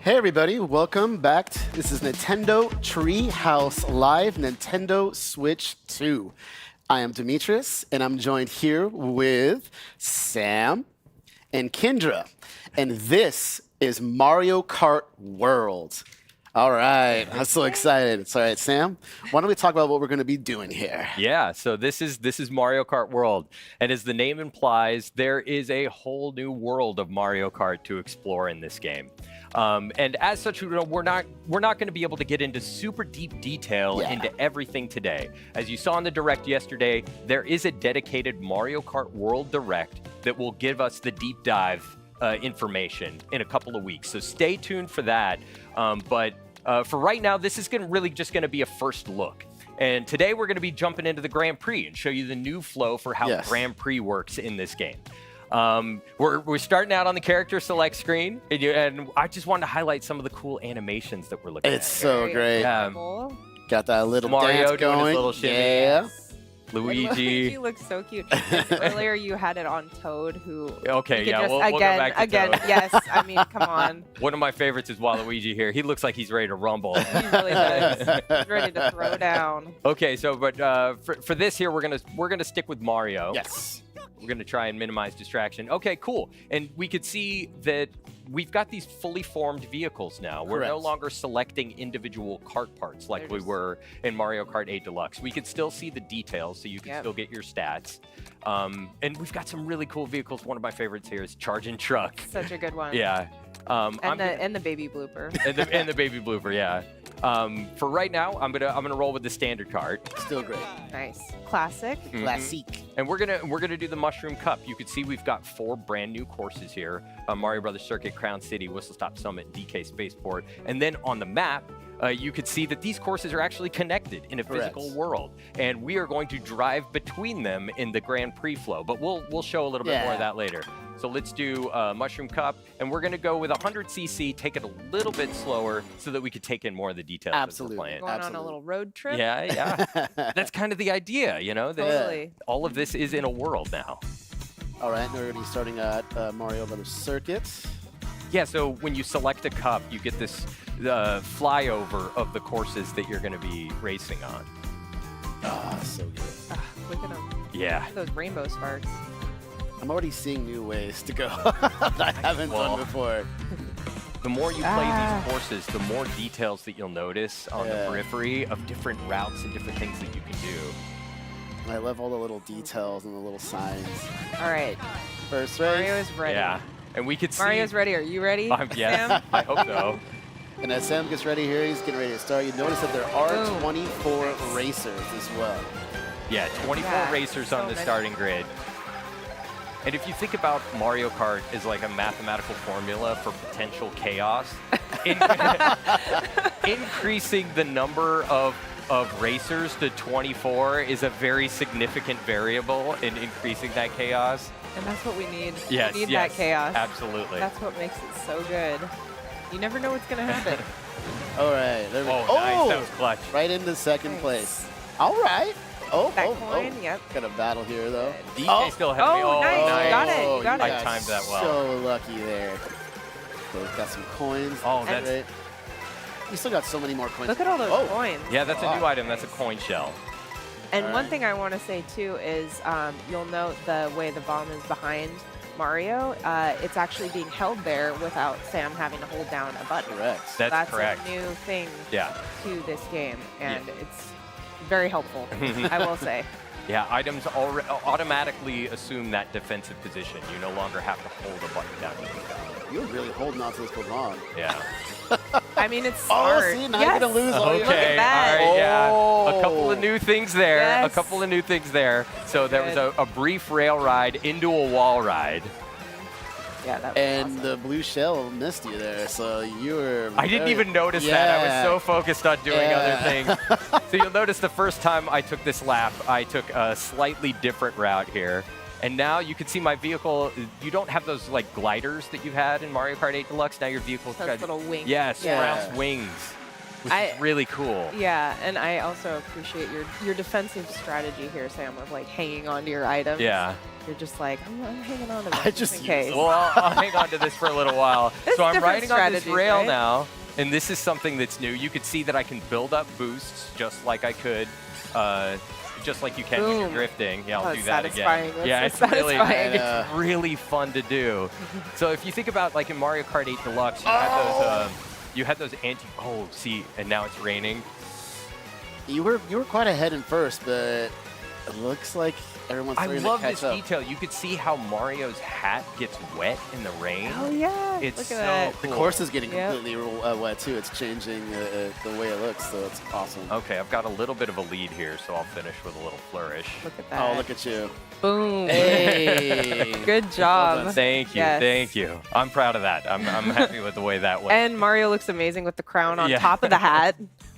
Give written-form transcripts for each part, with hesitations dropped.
Hey everybody, welcome back. This is Nintendo TreeHouse Live Nintendo Switch 2. I am Demetrius, and I'm joined here with Sam and Kendra. And this is Mario Kart World. All right, I'm so excited. It's all right, Sam. Why don't we talk about what we're going to be doing here? Yeah, so this is Mario Kart World, and as the name implies, there is a whole new world of Mario Kart to explore in this game. And as such, we're not going to be able to get into super deep detail into everything today. As you saw in the Direct yesterday, there is a dedicated Mario Kart World Direct that will give us the deep dive information in a couple of weeks. So stay tuned for that. But for right now, this is really just going to be a first look. And today we're going to be jumping into the Grand Prix and show you the new flow for how Grand Prix works in this game. We're starting out on the character select screen, and I just wanted to highlight some of the cool animations that we're looking at. It's so great. Got that little Mario dance doing going. his little shimmy. Yeah. Luigi. He looks so cute. Earlier you had it on Toad, who. Okay, yeah, just, we'll go back to again. Toad. Yes, I mean, come on. One of my favorites is Waluigi here. He looks like he's ready to rumble. He really does. He's ready to throw down. Okay, so but for this here, we're gonna stick with Mario. Yes. We're going to try and minimize distraction. Okay, cool. And we could see that we've got these fully formed vehicles now. We're no longer selecting individual kart parts like we were in Mario Kart 8 Deluxe. We could still see the details, so you can still get your stats. And we've got some really cool vehicles. One of my favorites here is Charging Truck. Such a good one. Yeah. And the baby blooper. and the baby blooper, yeah. For right now, I'm gonna roll with the standard cart. Still great. Nice. Classic. Classique. And we're gonna do the Mushroom Cup. You can see we've got 4 brand new courses here: Mario Brothers Circuit, Crown City, Whistle Stop Summit, DK Spaceport. And then on the map, you could see that these courses are actually connected in a physical world, and we are going to drive between them in the Grand Prix flow. But we'll show a little bit more of that later. So let's do Mushroom Cup, and we're going to go with 100cc, take it a little bit slower so that we could take in more of the details as we're playing. Going on a little road trip. Yeah. That's kind of the idea, you know? Totally. All of this is in a world now. All right, now we're going to be starting at Mario Brothers Circuit. Yeah, so when you select a cup, you get this flyover of the courses that you're going to be racing on. Ah, so good. Look at them. Yeah. Look at those rainbow sparks. I'm already seeing new ways to go that I haven't done before. The more you play these courses, the more details that you'll notice on the periphery of different routes and different things that you can do. I love all the little details and the little signs. All right. First race. Mario is ready. Yeah. And we could see... Mario's ready. Are you ready, yes, Sam? I hope so. And as Sam gets ready here, he's getting ready to start. You notice that there are 24 racers as well. Yeah, 24 racers on the starting grid. And if you think about Mario Kart as like a mathematical formula for potential chaos, increasing the number of racers to 24 is a very significant variable in increasing that chaos. And that's what we need. Yes, we need that chaos. Absolutely. That's what makes it so good. You never know what's going to happen. All right. There we go. Nice. That was clutch. Right into second place. All right. Coin, yep. Got a battle here, though. DK still ahead of me. Oh, nice. Nice. You got it. You got it. I timed that well. So lucky there. So we've got some coins. Oh, that's great. We still got so many more coins. Look at all those coins. Yeah, that's a new item. That's a coin shell. And one thing I want to say, too, is you'll note the way the bomb is behind Mario. It's actually being held there without Sam having to hold down a button. Correct. That's correct. A new thing to this game, and it's very helpful, I will say. Yeah, items automatically assume that defensive position. You no longer have to hold a button down. You're really holding on to this for long. Yeah. I mean, it's smart. Oh, see, now you're going to lose all your... Look at that. All right, yeah. A couple of new things there. Yes. A couple of new things there. So there was a brief rail ride into a wall ride. Yeah, that was And the blue shell missed you there, so you were... I didn't even notice that. I was so focused on doing other things. So you'll notice the first time I took this lap, I took a slightly different route here. And now you can see my vehicle, you don't have those like gliders that you had in Mario Kart 8 Deluxe. Now your vehicle's got little wings. Yeah, sprouts wings, which is really cool. Yeah, and I also appreciate your defensive strategy here, Sam, of like hanging on to your items. Yeah. you're just like, I'm hanging on to this I just just in use case. it. Well, I'll hang on to this for a little while. There's So I'm different riding on this strategies, rail right? now, and this is something that's new. You could see that I can build up boosts just like I could, just like you can when you're Boom. drifting. Yeah, I'll Oh, do it's that satisfying. again. It's Yeah, so it's really, satisfying. it's really fun to do. So if you think about like in Mario Kart 8 Deluxe, you had those see, and now it's raining. You were quite ahead in first, but it looks like everyone's I starting love to catch this up. detail. You could see how Mario's hat gets wet in the rain. Oh yeah, It's look so at that. cool. The course is getting Yep. completely wet too. It's changing the way it looks, so it's awesome. Okay, I've got a little bit of a lead here, so I'll finish with a little flourish. Look at that. Oh, look at you. Boom. Hey. Good job. Thank you, Yes. thank you. I'm proud of that. I'm happy with the way that went. And Mario looks amazing with the crown on Yeah. top of the hat.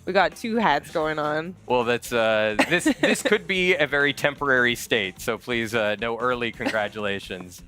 We got 2 hats going on. Well, that's this could be a very temporary state, so please no early congratulations.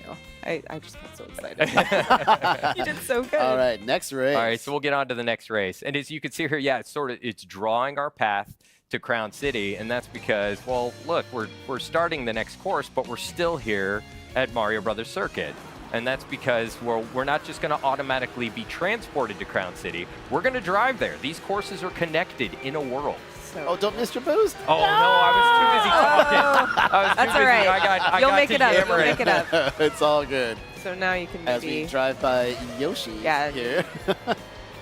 No, I just got so excited. You did so good. All right, next race. All right, so we'll get on to the next race. And as you can see here, yeah, it's drawing our path to Crown City, and that's because, well, look, we're starting the next course, but we're still here at Mario Brothers Circuit. And that's because we're not just going to automatically be transported to Crown City. We're going to drive there. These courses are connected in a world. So Oh, don't miss your boost. Oh, no, I was too busy talking. I was too That's all busy. right. I You'll got make to it up. You'll yammering. make it up. It's all good. So now you can As we maybe. drive by Yoshi Yeah. here.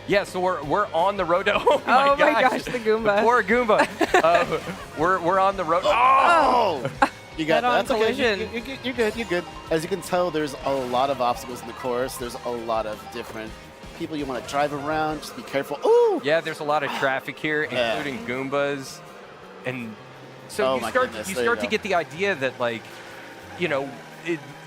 Yeah, so we're on the road. Oh Oh my my gosh, gosh, the Goomba. Poor Goomba. We're on the road. Oh! You got Head-on that. That's okay. collision. You're good. You're good. As you can tell, there's a lot of obstacles in the course. There's a lot of different people you want to drive around. Just be careful. Ooh! Yeah, there's a lot of traffic here, Yeah. including Goombas, and so Oh you my start goodness, you there you start to go. get the idea that, like, you know,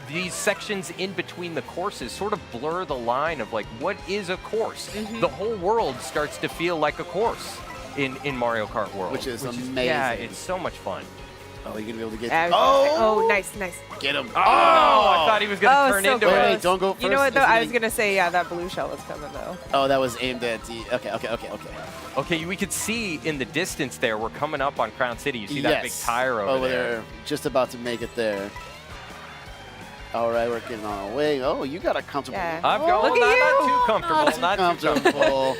these sections in between the courses sort of blur the line of like what is a course. Mm-hmm. The whole world starts to feel like a course in Mario Kart World, Which is yeah, amazing. it's so much fun. Oh, you're gonna be able to get. Oh, nice, nice. Get him! Oh, I thought he was gonna Oh, turn so into Wait, it. wait, don't go first. You know what though? It's I was getting- gonna say, yeah, that blue shell is coming though. Oh, that was aimed at the. Okay. Okay, we could see in the distance there, we're coming up on Crown City. You see that big tire over there. We're just about to make it there. All right, we're getting on our way. Oh, you got a comfortable. Yeah. I'm Oh, going Look at not you. too comfortable. Not Not too too comfortable. comfortable.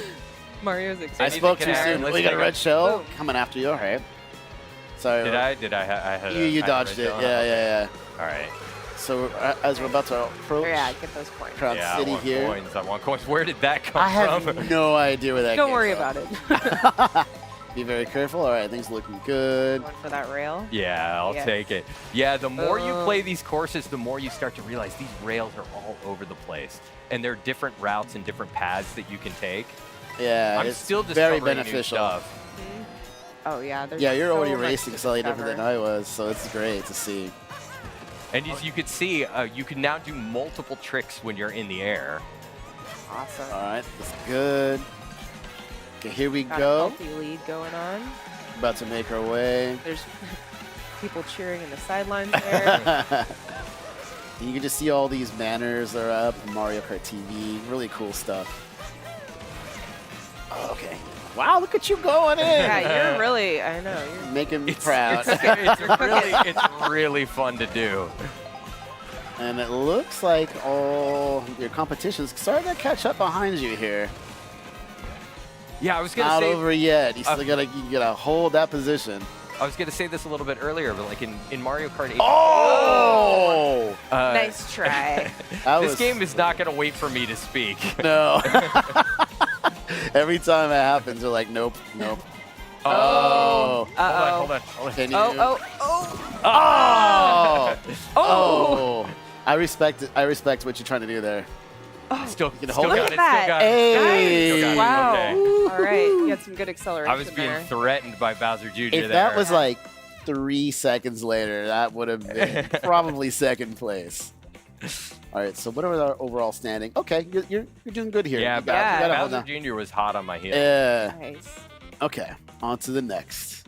Mario's I excited. spoke Anything too can soon. happen. Let's We got a take red shell Boom. coming after you. All right. Sorry. Did I? I had You I had a dodged red it. shell. Yeah. All right. So as we're about to approach Yeah, get those points. Crown Yeah, I City want here, coins. I want coins. Where did that come I have from? no idea where that Don't came worry from. about it. Be very careful. All right, things looking good. Going for that rail. Yeah, I'll Yes. take it. Yeah, the more you Boom. play these courses, the more you start to realize these rails are all over the place. And there are different routes and different paths that you can take. Yeah, I'm it's still very discovering new beneficial. stuff. Oh yeah, there's Yeah, you're so already much racing to slightly different than discover. I was, so it's great to see. And as you can see, you can now do multiple tricks when you're in the air. Awesome. All right, that's good. Okay, here we Got a go. healthy lead going on. About to make our way. There's people cheering in the sidelines there. You can just see all these banners are up. Mario Kart TV, really cool stuff. Oh, okay. Wow, look at you going in. Yeah, you're really. I know. You're Making me proud. It's really fun to do. And it looks like all your competition's starting to catch up behind you here. Yeah, I was gonna Not say over yet. You still gotta hold that position. I was gonna say this a little bit earlier, but like in Mario Kart 8, Oh! nice try. That this was- game is not gonna wait for me to speak. No. Every time it happens, they're like, nope. Oh. Uh-oh. Hold on. Can you? Oh. Oh! Oh. Oh! I respect it. I respect what you're trying to do there. Still, can still hold got it. it. Look at that. Still got it. Hey. Still got it. Wow. Okay. All right. You had some good acceleration I was being there. threatened by Bowser Jr. If there. that was like 3 seconds later, that would have been probably second place. All right, so what are our overall standing? Okay, you're doing good here. yeah, You got- you got it all Bowser down. Jr. was hot on my heels. Yeah. Nice. Okay, on to the next.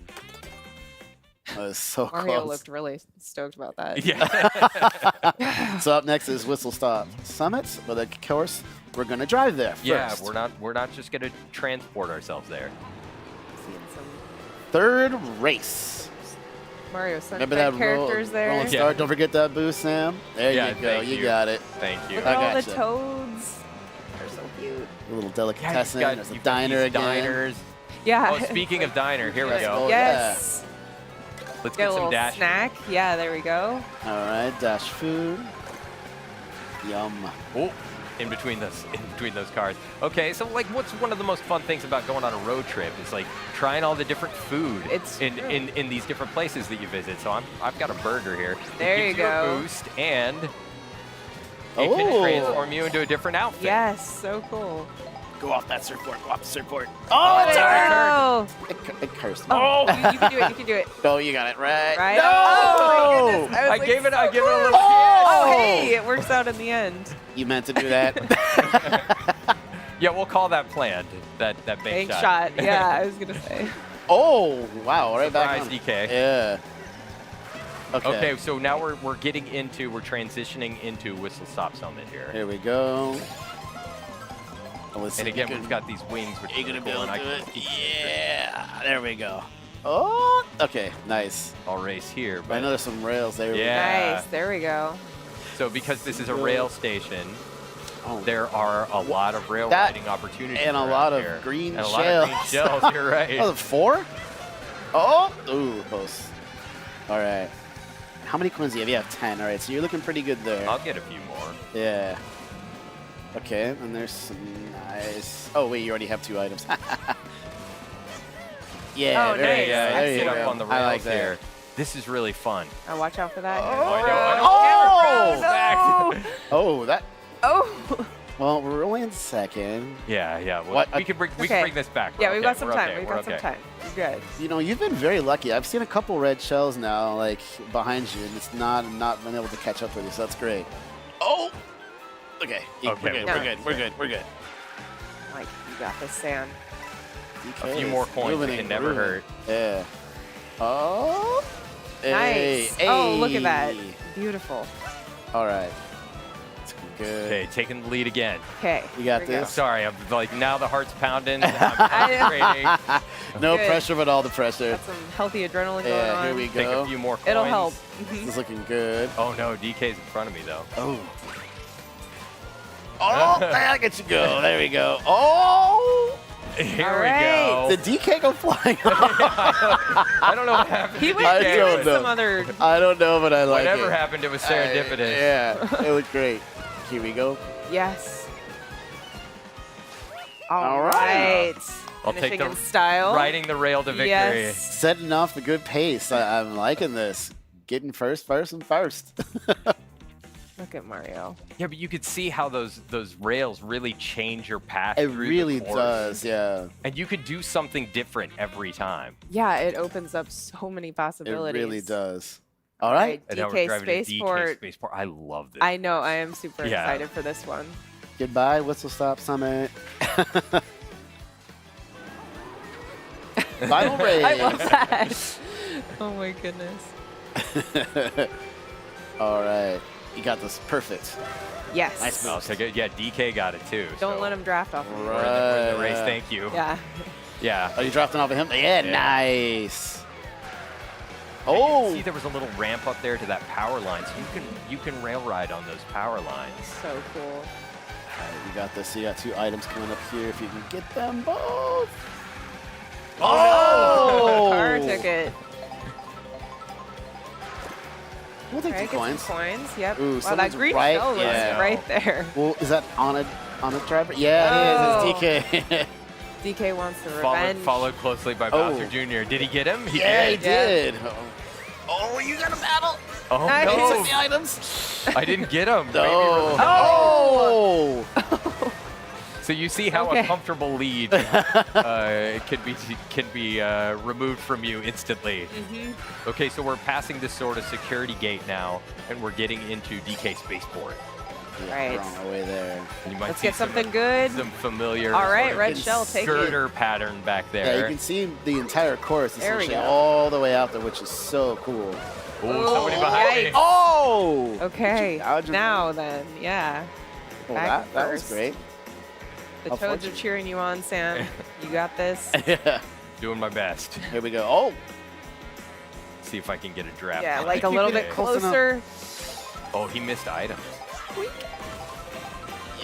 That was so Mario close. looked really stoked about that. Yeah. So up next is Whistle Stop Summit, but of course we're gonna drive there first. Yeah, we're not just gonna transport ourselves there. Seeing some. Third race. Mario Remember Sunshine that characters there. rolling Yeah. start? Don't forget that boost, Sam. There Yeah, you go. thank You you. got it. Thank you. Look at I all the gotcha. toads. They're so cute. A little Yeah, delicatessen. There's a you've got diner these again. diners. Yeah. Oh, speaking of diner, here we Let's go. go. Yes. Let's Get get a some little dash. snack. Yeah, there we go. All right, dash food. Yum. Oh, in between those cars. Okay, so like, what's one of the most fun things about going on a road trip? Is like trying all the different food It's in, true. in these different places that you visit. So I've got a burger here. There it gives you go. A boost, and it Oh. can transform you into a different outfit. Yes, so cool. Go off that surfboard. Go off the surfboard. Oh, it's Oh, It cursed me. oh. You can do it. You can do it. Oh, you got it right. Right? No! Oh, my goodness. was I like, gave it so a little close. Oh! Oh, hey, it works out in the end. You meant to do that. Yeah, we'll call that planned. That bank Bank shot. Yeah, I was gonna say. Oh, wow. Right back Surprise, on. DK. Yeah. Okay, so now we're transitioning into Whistle Stop Summit here. Here we go. Oh, listen, And again, you we've got these wings, which Are you are gonna cool, be able and I to do can it? Yeah. There we go. Oh, okay. Nice. I'll race here. I But know there's some rails there. Yeah. Nice. There we go. so because this is a rail station, Oh. there are a lot of rail That- riding opportunities and a around lot of here. green and a lot of green shells. shells. You're right. Oh, 4? Oh, ooh, close. All right. How many coins do you have? You have 10. All right, so you're looking pretty good there. I'll get a few more. Yeah. Okay, and there's some nice. Oh wait, you already have 2 items. Yeah, Oh, very nice. good. Yeah, There you get go. up on the I rails like that. here. This is really fun. Oh, watch out for that. I know, I know. Oh! No. Oh, that. Oh. Well, we're only in second. Yeah, yeah. Well, What? we can bring Okay. this back. Yeah, We're we've okay, got some we're time. okay, We've we're got some okay. time. You're good. You know, you've been very lucky. I've seen a couple red shells now, like behind you, and it's not been able to catch up with you. So that's great. Oh. Okay. Okay, We're good. we're We're good. We're good. We're good. Like, you got this, Sam. A few more coins can never hurt. Yeah. Oh. Nice. Hey, Oh, look at that. hey. Beautiful. All right. It's good. Okay, taking the lead again. Okay. You got here we go. this. Sorry, I'm like now the heart's pounding. I'm concentrating. No Good. pressure, but all the pressure. Got some healthy adrenaline going Yeah, on. here we Take go. a few more coins. It'll help. This is looking good. Oh no, DK's in front of me though. Oh. Oh, I get you go. There we go. Oh. Here All we right. go. Did DK go flying off? I don't know what happened. He to went, I he DK. don't went know. some other. I don't know, but I like Whatever it. happened, it was serendipitous. Yeah, it looked great. Here we go. Yes. All right. I'll take Finishing the in style. riding the rail to victory. Yes. Setting off a good pace. I'm liking this. Getting first. Look at Mario. Yeah, but you could see how those rails really change your path. It through really the course. does, yeah. And you could do something different every time. Yeah, it opens up so many It possibilities. really does. All right. And now we're DK driving to DK Spaceport. Spaceport. I love this. I know. I am super Yeah. excited for this one. Goodbye, Whistle Stop Summit. Final race. I love that. Oh my goodness. All right. You got this perfect. Yes. Nice I'll take it. Yeah, DK got it too. Don't so let him draft off of you. We're in the race. Right. Thank you. Yeah. Yeah. Are you drafting off of him? Yeah, Yeah. nice. You Oh, see, there was a little ramp up there to that power line, so you can rail ride on those power lines. So cool. all right, you got this. You got 2 items coming up here. If you can get them both. Oh! Car took it. We'll take All right, 2 get coins. some coins. Yep. Ooh, Wow, that someone's green right- shell was yeah. right there. Well, is that on a driver? Yeah, it is. It's DK. DK wants the revenge. Followed closely by Oh. Bowser Jr. Did he get him? Yeah, he did. did. Oh, you got a battle. Oh Nice. He took no! the items. I didn't get him. No. Oh! Oh. So you see how Okay. a comfortable lead can be removed from you instantly. Mm-hmm. Okay, so we're passing this sort of security gate now, and we're getting into DK Spaceport. Yeah, Right. we're on our way there. And you might Let's see get something good. some familiar All right, sort of red shell, take it. girder pattern back Yeah, there. you can see the entire course There we essentially go. all the way out there, which is so cool. Ooh, somebody behind me. yikes. Oh! Okay. Dodge him? Now then, yeah. Well, back that was first. great. The How toads are fortunate. cheering you on, Sam. You got this. Yeah. Doing my best. Here we go. Oh! see if I can get a draft. Yeah, on like it. a little get bit it close enough. closer. Oh, he missed items.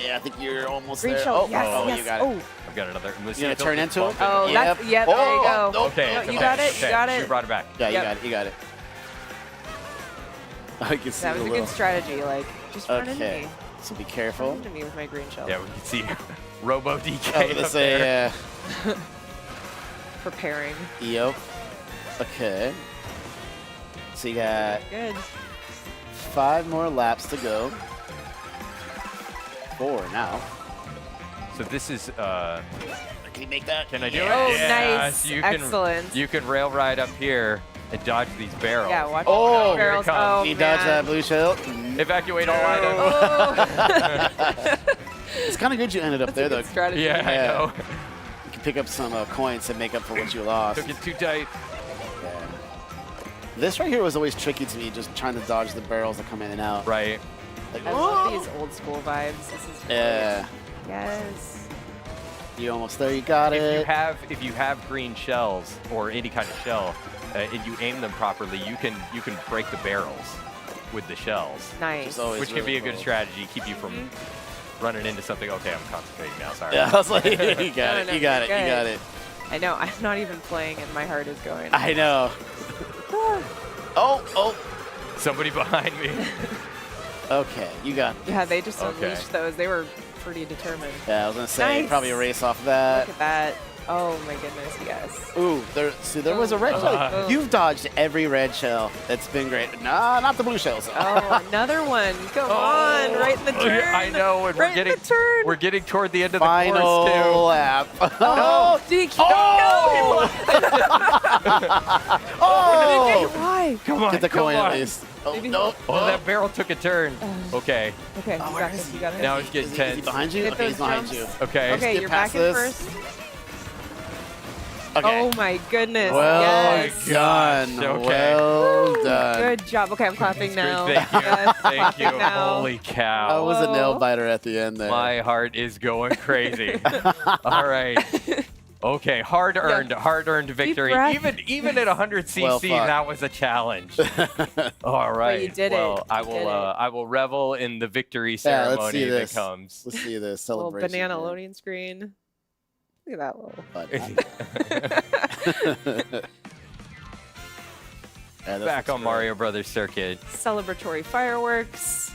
Yeah, I think you're almost Green there. shell. Oh, Yes, oh, yes. you got it. Oh, I've got another. You gonna turn into it? oh, Yep. that's, yeah, there you go. Oh, Okay, No, it's you okay. got it, you Okay, got it. You brought it back. Yeah, Yep. you got it. You got it. I can see That was the a little. good strategy. Like, just run into Okay, me. so be Run careful. into me with my green shell. Yeah, we can see Robo DK. I was gonna up say, there. Preparing. Yep. Okay. So you got Good. 5 more laps to go. 4 now. So this is. Can you make that? Can I do Yeah. it? Oh, Yeah, nice. so you can, Excellent. You can rail ride up here and dodge these barrels. Yeah, watch Oh, the barrels. here it comes. Oh, He dodged that man. blue shell. Evacuate all items. Oh. It's kind of good you ended up That's a there, though. good strategy. Yeah, I Yeah. know. You can pick up some coins to make up for what you lost. Took it too tight. Yeah. This right here was always tricky to me, just trying to dodge the barrels that come in and out. Right. Like, I love these old school vibes. This is great. yeah. Yes. You almost there. You got it. If you have green shells or any kind of shell, and you aim them properly, you can break the barrels with the shells, Nice. It's always which can be really a good cool. strategy, keep you from running into something. Okay, I'm concentrating now. Sorry. Yeah, I was like, you got No, it. no, You got it. you're You got good. it. I know. I'm not even playing, and my heart is going. I know. Oh. Somebody behind me. Okay, you got it. Yeah, they just Okay. unleashed those. They were pretty determined. Yeah, I was gonna say Nice. probably a race off that. Look at that. Oh my goodness, yes. Ooh, there was a red Oh, shell. oh. You've dodged every red shell. It's been great. No, not the blue shells. Oh, another one. Come on, right in the turn. I know, and Right in the turn. we're getting toward the end of the Final course too. lap. Oh, DQ. Oh! Oh! Why? Come on, Get the come coin on. at least. Oh, Maybe- no. Oh, that barrel took a turn. Okay, Okay, Oh, you where got is this. he? You got it. now it's getting Is he tense. behind you? Hit Okay, he's those behind jumps. you. Okay. Okay, Get you're past back in this. first. Okay. Oh my goodness. Well yes. done. Okay. Well done. Good job. Okay, I'm clapping now. Thank you. Yes, Thank you. clapping now. Holy That cow. was a nail Whoa. biter at the end there. My heart is going crazy. All right. Okay, hard-earned victory. breath. Even at 100 cc, Well fought. that was a challenge. All right. you did it. Well, I You will. did it. I will revel in the victory Yeah, ceremony let's see that this. comes. Let's see this Little celebration. banana here. loading screen. Look at that little. But- Yeah, this Back looks on great. Mario Brothers Circuit. Celebratory fireworks.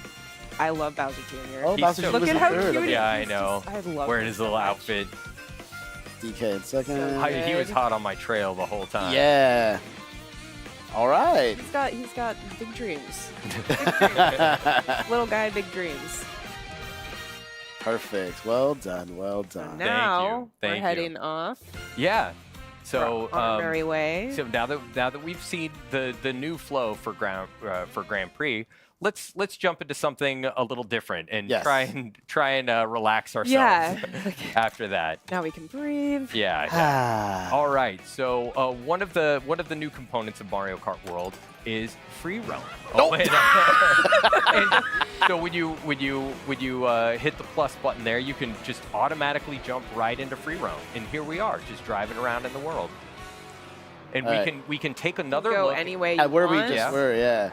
I love Bowser Jr. Oh, He's Bowser so- Jr. Look was at in how third. cute Okay. Yeah, I he's know. just- I love Wearing him his so little much. outfit. DK in second. So- He was Good. hot on my trail the whole time. Yeah. All right. He's got big dreams. Big dreams. Little guy, big dreams. Perfect. Well done. Well done. Now Thank we're you. heading off Yeah. So on our merry way. So now that we've seen the new flow for Grand Prix, let's jump into something a little different and Yes. try and relax ourselves. Yeah. After that. Now we can breathe. Yeah. Ah. All right. So one of the new components of Mario Kart World is free roam. Nope. And so when you hit the plus button there, you can just automatically jump right into free roam. And here we are, just driving around in the world. And All right. we can take another Go look. any way you At where we want. just Yeah. were, yeah.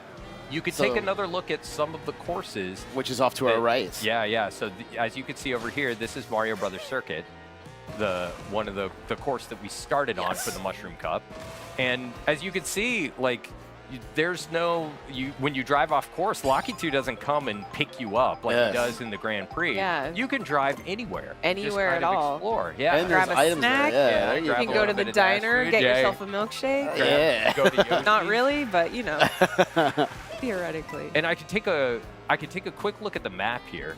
You could So- take another look at some of the courses. Which is off to our right. Yeah. So as you can see over here, this is Mario Brothers Circuit, one of the course that we started on Yes. for the Mushroom Cup. And as you can see, like, there's no when you drive off course, Locky 2 doesn't come and pick you up like Yes. he does in the Grand Prix. Yeah. You can drive anywhere. Anywhere just kind at of all. Explore. Yeah. And there's Grab a items snack. there. Yeah, Yeah, there you You grab can a go little to the bit of dash diner, food. get Yeah. yourself a milkshake. Yeah. Go to Yoshi's. Not really, but you know, theoretically. And I could take a quick look at the map here,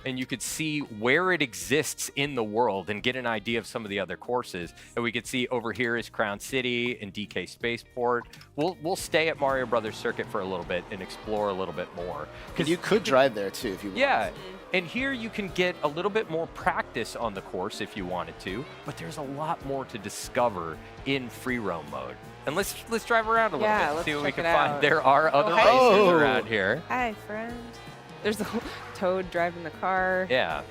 and you could see where it exists in the world and get an idea of some of the other courses. And we could see over here is Crown City and DK Spaceport. We'll stay at Mario Brothers Circuit for a little bit and explore a little bit more. Because you could drive there too if you want. Yeah, and here you can get a little bit more practice on the course if you wanted to, but there's a lot more to discover in free roam mode. And let's drive around a little Yeah, bit, let's see what we check can it find. out. There are other hi. races Oh. around here. Hi, friend. There's a Toad driving the car. Yeah.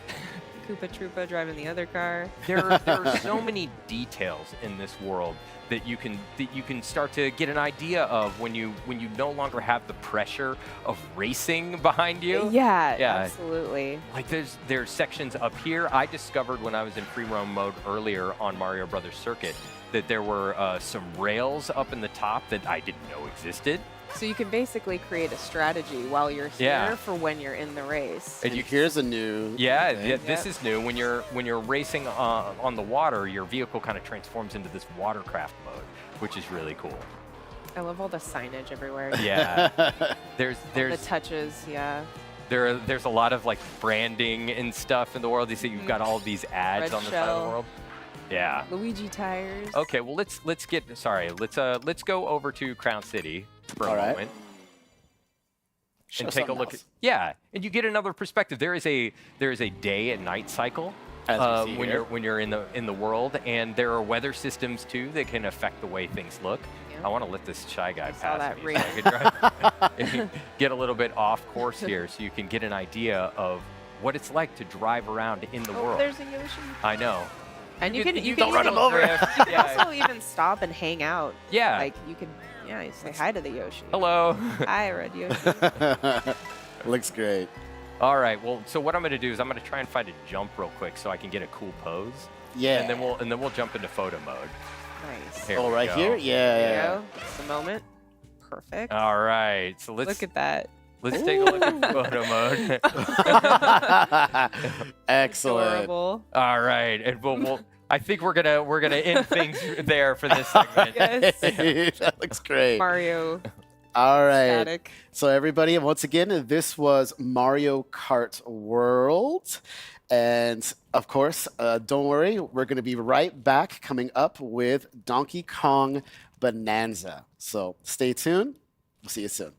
Koopa Troopa driving the other car. There are so many details in this world that you can start to get an idea of when you no longer have the pressure of racing behind you. Yeah, Yeah. absolutely. Like there's sections up here. I discovered when I was in free roam mode earlier on Mario Brothers Circuit that there were some rails up in the top that I didn't know existed. So you can basically create a strategy while you're here Yeah. for when you're in the race. And here's a new. Yeah, thing. yeah, this is new. When you're racing on the water, your vehicle kind of transforms into this watercraft mode, which is really cool. I love all the signage everywhere. Yeah, there's The touches, yeah. there's a lot of like branding and stuff in the world. You see, you've got all of these ads Red on the side of the shell. world. Yeah. Luigi tires. Okay, well let's go over to Crown City for All a right. moment Show and take a something look else. at and you get another perspective. There is a day and night cycle As we see when here. you're in the world, and there are weather systems too that can affect the way things look. Yeah. I want to let this shy guy saw pass that me so I could drive, get a little bit off course here, so you can get an idea of what it's like to drive around in the Oh, world. there's a Yoshi. I know. And you can Don't run him over. also even stop and hang out. Yeah. Like you can, you say hi to the Yoshi. Hello. Hi, Red Yoshi. Looks great. All right. Well, so what I'm going to do is I'm going to try and find a jump real quick so I can get a cool pose. Yeah. And then we'll jump into photo mode. Nice. Here Oh, we right go. here? Yeah. There you yeah. go. It's the moment. Perfect. All right. So let's Look at that. take a look at photo mode. Excellent. Adorable. All right. And we'll I think we're gonna end things there for this segment. Yes. That looks great. Mario All right. static. So everybody, once again, this was Mario Kart World. And of course, don't worry, we're going to be right back coming up with Donkey Kong Bonanza. So stay tuned. We'll see you soon.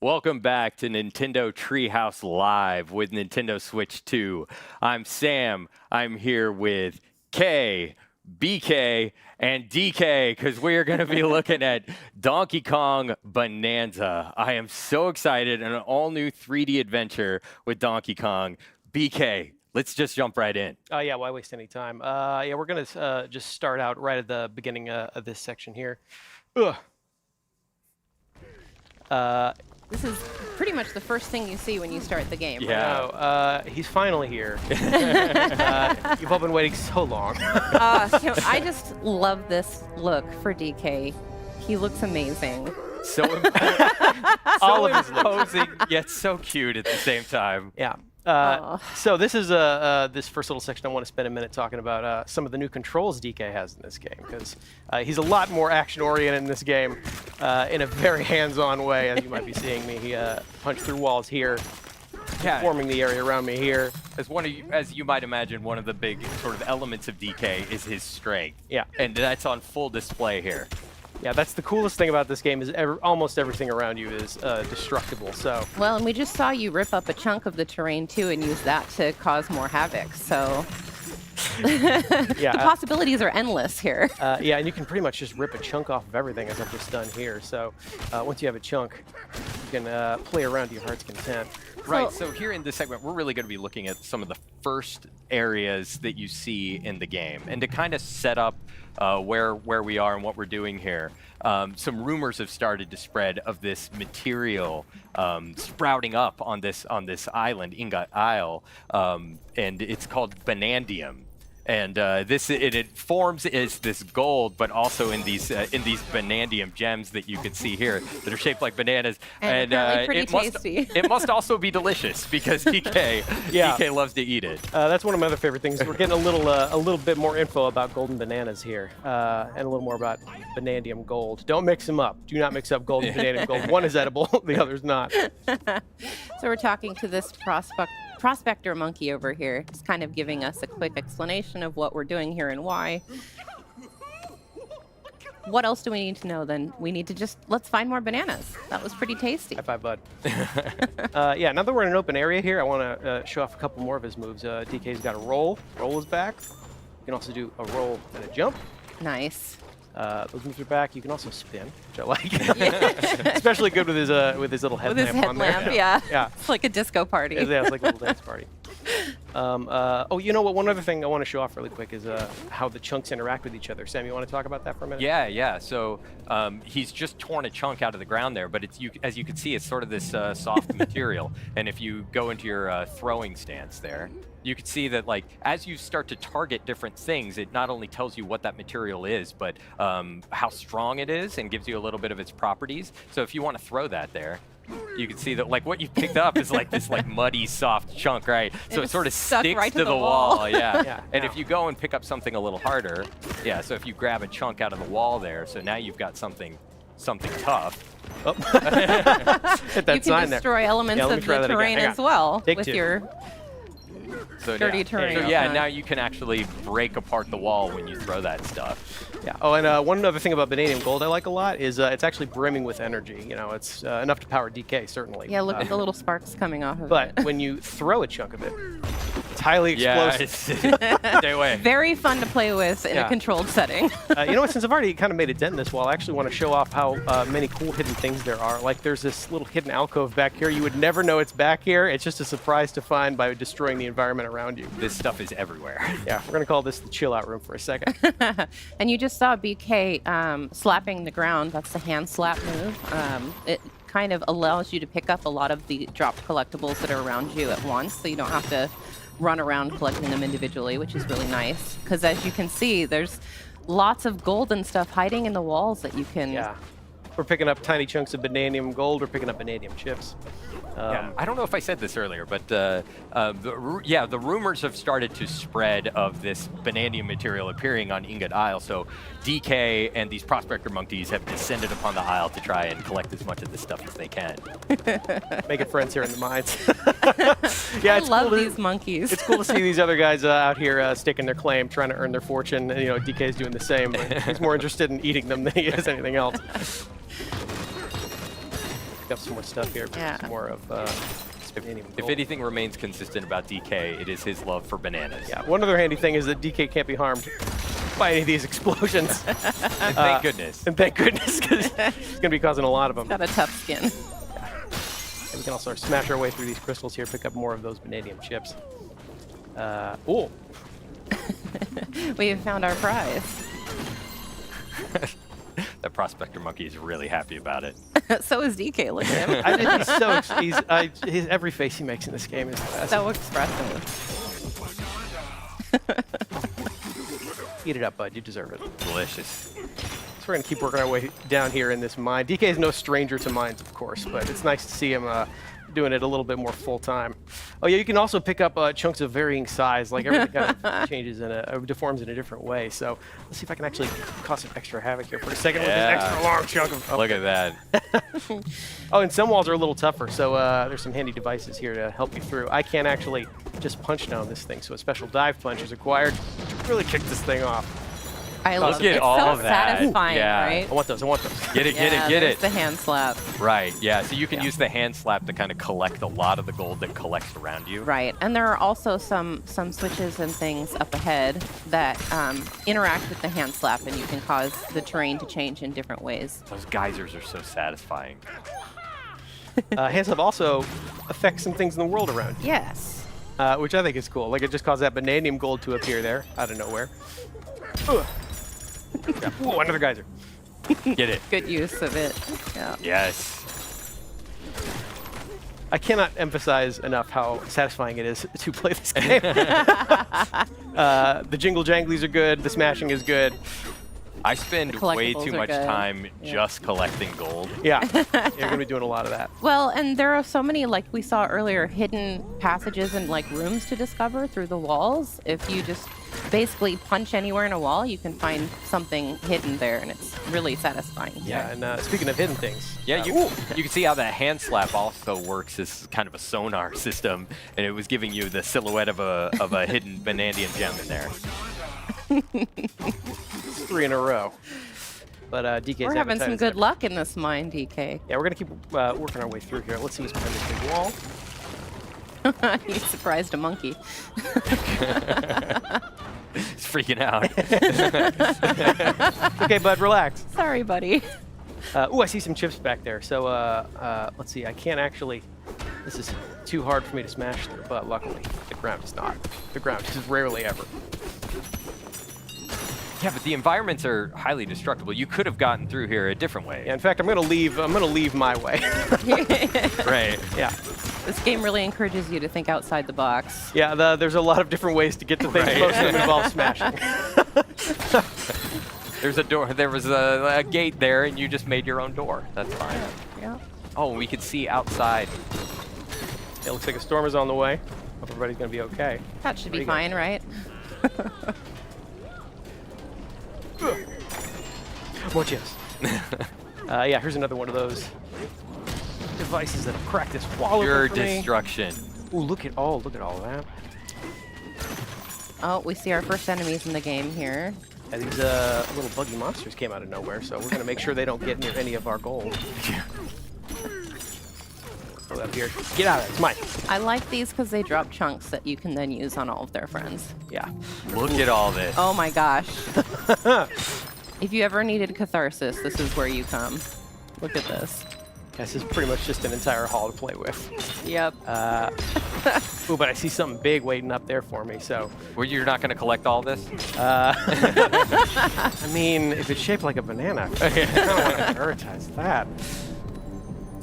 Welcome back to Nintendo Treehouse Live with Nintendo Switch 2. I'm Sam. I'm here with K, BK, and DK because we are going to be looking at Donkey Kong Bonanza. I am so excited, an all-new 3D adventure with Donkey Kong. BK, let's just jump right in. Yeah, why waste any time? Yeah, we're going to just start out right at the beginning of this section here. Ugh. This is pretty much the first thing you see when you start the game. Yeah. No, he's finally here. You've all been waiting so long. I just love this look for DK. He looks amazing. So, All of his looks. imposing, yet so cute at the same time. Yeah. Aw. So this is this first little section. I want to spend a minute talking about some of the new controls DK has in this game, because he's a lot more action-oriented in this game in a very hands-on way, as you might be seeing me. He punched through walls here, forming the area around me here. As you might imagine, one of the big sort of elements of DK is his strength. Yeah. And that's on full display here. Yeah, that's the coolest thing about this game is almost everything around you is destructible. So Well, and we just saw you rip up a chunk of the terrain too and use that to cause more havoc. So yeah, the possibilities are endless here. yeah, and you can pretty much just rip a chunk off of everything, as I've just done here. So once you have a chunk, you can play around to your heart's content. Right, so here in this segment, we're really going to be looking at some of the first areas that you see in the game. And to kind of set up where we are and what we're doing here, some rumors have started to spread of this material sprouting up on this island, Ingot Isle, and it's called Bonandium. And it forms as this gold, but also in these Bonandium gems that you can see here that are shaped like bananas. And apparently pretty it must tasty. it must also be delicious because DK loves to eat it. That's one of my other favorite things. We're getting a little bit more info about golden bananas here, and a little more about Bonandium gold. Don't mix them up. Do not mix up gold and Bonandium gold. One is edible, the other's not. So we're talking to this prospector monkey over here, just kind of giving us a quick explanation of what we're doing here and why. What else do we need to know then? We need to let's find more bananas. That was pretty tasty. High five, bud. Yeah, now that we're in an open area here, I want to show off a couple more of his moves. DK's got a roll. Roll is back. You can also do a roll and a jump. Nice. Those moves are back. You can also spin, which I like. Especially good with his little With headlamp his on there. headlamp, yeah. Yeah. It's like a disco party. Yeah, it's like a little dance party. Oh, you know what? One other thing I want to show off really quick is how the chunks interact with each other. Sam, you want to talk about that for a minute? Yeah. So he's just torn a chunk out of the ground there, but as you can see, it's sort of this soft material. And if you go into your throwing stance there, you can see that like as you start to target different things, it not only tells you what that material is, but how strong it is and gives you a little bit of its properties. So if you want to throw that there, you can see that like what you picked up is like this like muddy soft chunk, right? So it sort of stuck sticks right to the wall. Yeah. Yeah. And if you go and pick up something a little harder, yeah, so if you grab a chunk out of the wall there, so now you've got something tough. Oh. Hit that You sign can there. destroy elements Yeah, let me of try the that again. terrain Hang as on. well Take with two. your So dirty yeah. terrain. So yeah, Okay. now you can actually break apart the wall when you throw that stuff. Yeah. Oh, and one other thing about Vanadium Gold I like a lot is it's actually brimming with energy. You know, it's enough to power DK, certainly. Yeah, look at the little sparks coming off of But it. when you throw a chunk of it, it's highly Yeah, explosive. stay away. Very fun to play with in Yeah. a controlled setting. You know what? Since I've already kind of made a dent in this wall, I actually want to show off how many cool hidden things there are. Like there's this little hidden alcove back here. You would never know it's back here. It's just a surprise to find by destroying the environment around you. This stuff is everywhere. Yeah, we're gonna call this the chill out room for a second. And you just saw BK slapping the ground. That's the hand slap move. It kind of allows you to pick up a lot of the dropped collectibles that are around you at once, so you don't have to run around collecting them individually, which is really nice. Because as you can see, there's lots of gold and stuff hiding in the walls that you can... Yeah. We're picking up tiny chunks of vanadium gold. We're picking up vanadium chips. Yeah, I don't know if I said this earlier, but the rumors have started to spread of this vanadium material appearing on Ingot Isle. So DK and these prospector monkeys have descended upon the isle to try and collect as much of this stuff as they can. Making friends here in the mines. Yeah, I it's love cool to- these monkeys. It's cool to see these other guys out here staking their claim, trying to earn their fortune. And, you know, DK's doing the same, but he's more interested in eating them than he is anything else. Pick up some more stuff here. Yeah. Some more of vanadium If gold. anything remains consistent about DK, it is his love for bananas. Yeah, one other handy thing is that DK can't be harmed by any of these explosions. And thank goodness. And thank goodness, because he's going to be causing a lot of them. Got a tough skin. And we can also smash our way through these crystals here, pick up more of those vanadium chips. Oh, We have found our prize. The prospector monkey is really happy about it. So is DK. Look at him. I think he's so his every face he makes in this game is classic. So expressive. Eat it up, bud. You deserve it. Delicious. So we're going to keep working our way down here in this mine. DK is no stranger to mines, of course, but it's nice to see him doing it a little bit more full time. Oh yeah, you can also pick up chunks of varying size. Like everything kind of changes deforms in a different way. So let's see if I can actually cause some extra havoc here for a second with this Yeah. extra long chunk of. Look at that. Oh, and some walls are a little tougher, so there's some handy devices here to help you through. I can't actually just punch down this thing, so a special dive punch is required to really kick this thing off. I love get it. It's all so of that. satisfying, Yeah. right? I want those. I want those. Get it, Yeah, get there's it. the hand slap. Right, yeah. So you can use the hand slap to kind of collect a lot of the gold that collects around you. Right, and there are also some switches and things up ahead that interact with the hand slap, and you can cause the terrain to change in different ways. Those geysers are so satisfying. Hands up also affects some things in the world around you, Yes. which I think is cool. Like it just caused that vanadium gold to appear there out of nowhere. Ugh. Yeah. Ooh, another geyser. Get it. Good use of it. Yeah. Yes. I cannot emphasize enough how satisfying it is to play this game. The jingle janglies are good. The smashing is good. I spend The way collectibles too are much good. time Yeah. just collecting gold. Yeah, you're gonna be doing a lot of that. Well, and there are so many, like we saw earlier, hidden passages and like rooms to discover through the walls. If you just basically punch anywhere in a wall, you can find something hidden there, and it's really satisfying. Yeah, and speaking of hidden things, Yeah, you can see how that hand slap also works as kind of a sonar system, and it was giving you the silhouette of a hidden vanadium gem in there. 3 in a row. But DK's We're having appetite some is good there. luck in this mine, DK. Yeah, we're gonna keep working our way through here. Let's see what's behind this big wall. He surprised a monkey. He's freaking out. Okay, bud, relax. Sorry, buddy. Ooh, I see some chips back there. So let's see. I can't actually. This is too hard for me to smash through, but luckily the ground is not. The ground is rarely ever. Yeah, but the environments are highly destructible. You could have gotten through here a different way. Yeah, in fact, I'm gonna leave my way. Right. Yeah. This game really encourages you to think outside the box. Yeah, there's a lot of different ways to get to things. Right. Most of them involve smashing. There's a door. There was a gate there, and you just made your own door. That's fine. Yeah. Oh, we could see outside. It looks like a storm is on the way. Hope everybody's gonna be okay. That should be There you go. fine, right? More chips. Yeah, here's another one of those devices that have cracked this wall Pure open for me. destruction. Ooh, look at all that. Oh, we see our first enemies in the game here. And these little buggy monsters came out of nowhere, so we're gonna make sure they don't get near any of our gold. Throw that here. Get out of it. It's mine. I like these because they drop chunks that you can then use on all of their friends. Yeah. Look at all this. Oh my gosh. If you ever needed catharsis, this is where you come. Look at this. This is pretty much just an entire hall to play with. Yep. Ooh, but I see something big waiting up there for me, so. Well, you're not going to collect all this? I mean, if it's shaped like a banana, I don't want to prioritize that.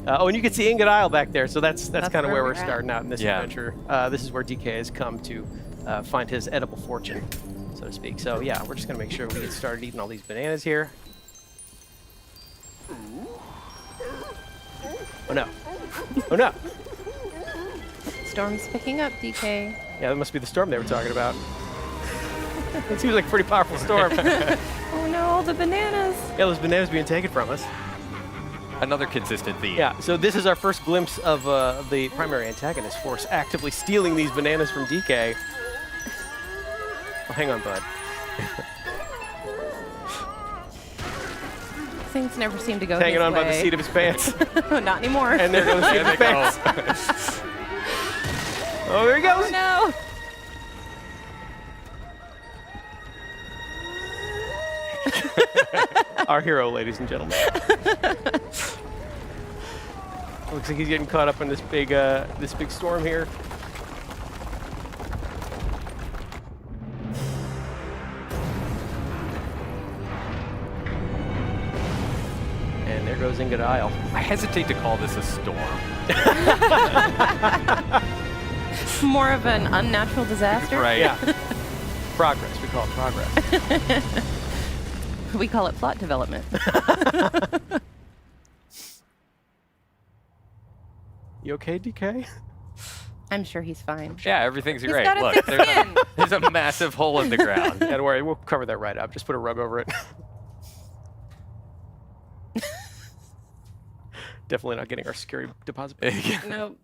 Oh, and you can see Ingot Isle back there, so that's kind of where we're at. starting out in this Yeah. adventure. This is where DK has come to find his edible fortune, so to speak. So yeah, we're just gonna make sure we get started eating all these bananas here. Oh no! Oh no! Storm's picking up, DK. Yeah, that must be the storm they were talking about. It seems like a pretty powerful storm. Oh no, the bananas. Yeah, those bananas being taken from us. Another consistent theme. Yeah, so this is our first glimpse of the primary antagonist force actively stealing these bananas from DK. Oh, hang on, bud. Things never seem to go Hanging his on by the way. seat of his pants. Not anymore. And there goes the seat There of they his go. pants. Oh, there he goes. Oh no. Our hero, ladies and gentlemen. Looks like he's getting caught up in this big storm here. And there goes Ingot Isle. I hesitate to call this a storm. More of an unnatural disaster. Right. Yeah. Progress. We call it progress. We call it plot development. You okay, DK? I'm sure he's fine. Yeah, everything's He's great. got a Look, thick there's skin. there's a massive hole in the ground. Yeah, don't worry. We'll cover that right up. Just put a rug over it. Definitely not getting our security deposit. Nope.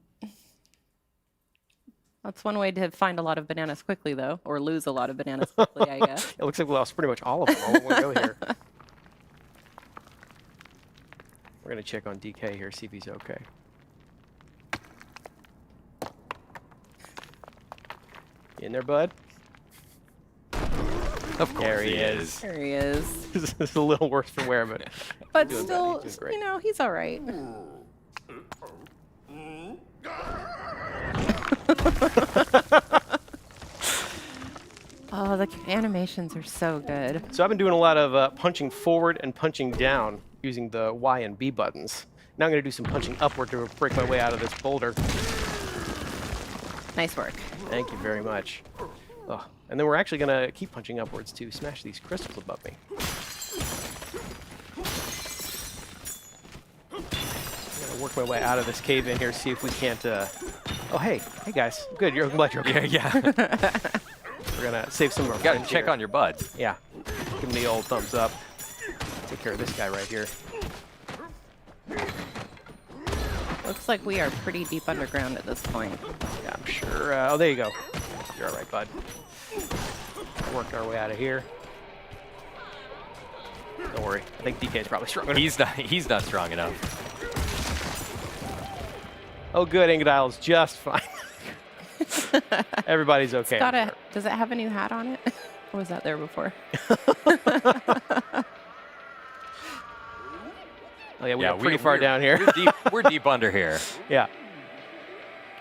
That's one way to find a lot of bananas quickly, though, or lose a lot of bananas quickly, I guess. It looks like we lost pretty much all of them all in one go here. We're going to check on DK here, see if he's okay. You in there, bud? Of course There he is. There he is. This is a little worse for wear, but But doing still, better. He's doing great. you know, he's all right. Oh, the animations are so good. So I've been doing a lot of punching forward and punching down using the Y and B buttons. Now I'm going to do some punching upward to break my way out of this boulder. Nice work. Thank you very much. Oh, and then we're actually going to keep punching upwards to smash these crystals above me. I'm going to work my way out of this cave in here, see if we can't... Oh, hey guys. Good, I'm glad you're okay. Yeah. We're going to save some of our Got to friends check here. on your buds. Yeah, give him the old thumbs up. Take care of this guy right here. Looks like we are pretty deep underground at this point. Yeah, I'm sure. Oh, there you go. You're all right, bud. Work our way out of here. Don't worry. I think DK is probably strong enough. He's not strong enough. Oh, good. Ingot Isle's just fine. Everybody's okay. Does it have a new hat on it? Or was that there before? Oh yeah, we're pretty far down here. We're deep under here. Yeah.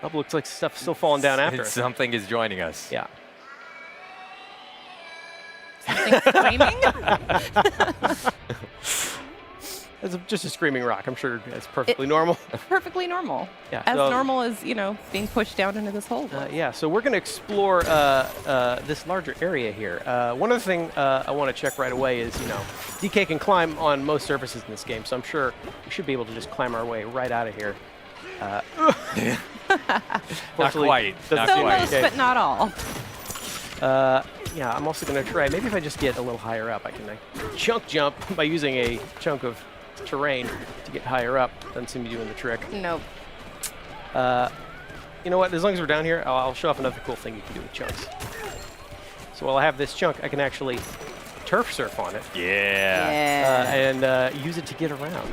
Oh, looks like stuff's still falling down after us. Something is joining us. Yeah. Something screaming? It's just a screaming rock. I'm sure it's perfectly normal. Perfectly normal. Yeah, As so- normal as, being pushed down into this hole. Yeah, so we're going to explore this larger area here. One other thing I want to check right away is, DK can climb on most surfaces in this game, so I'm sure we should be able to just climb our way right out of here. Not Fortunately, quite. doesn't Not So seem quite. most, okay. but not all. Yeah, I'm also going to try, maybe if I just get a little higher up, I can chunk jump by using a chunk of terrain to get higher up. Doesn't seem to be doing the trick. Nope. You know what, as long as we're down here, I'll show off another cool thing you can do with chunks. So while I have this chunk, I can actually turf surf on it. Yeah. And use it to get around.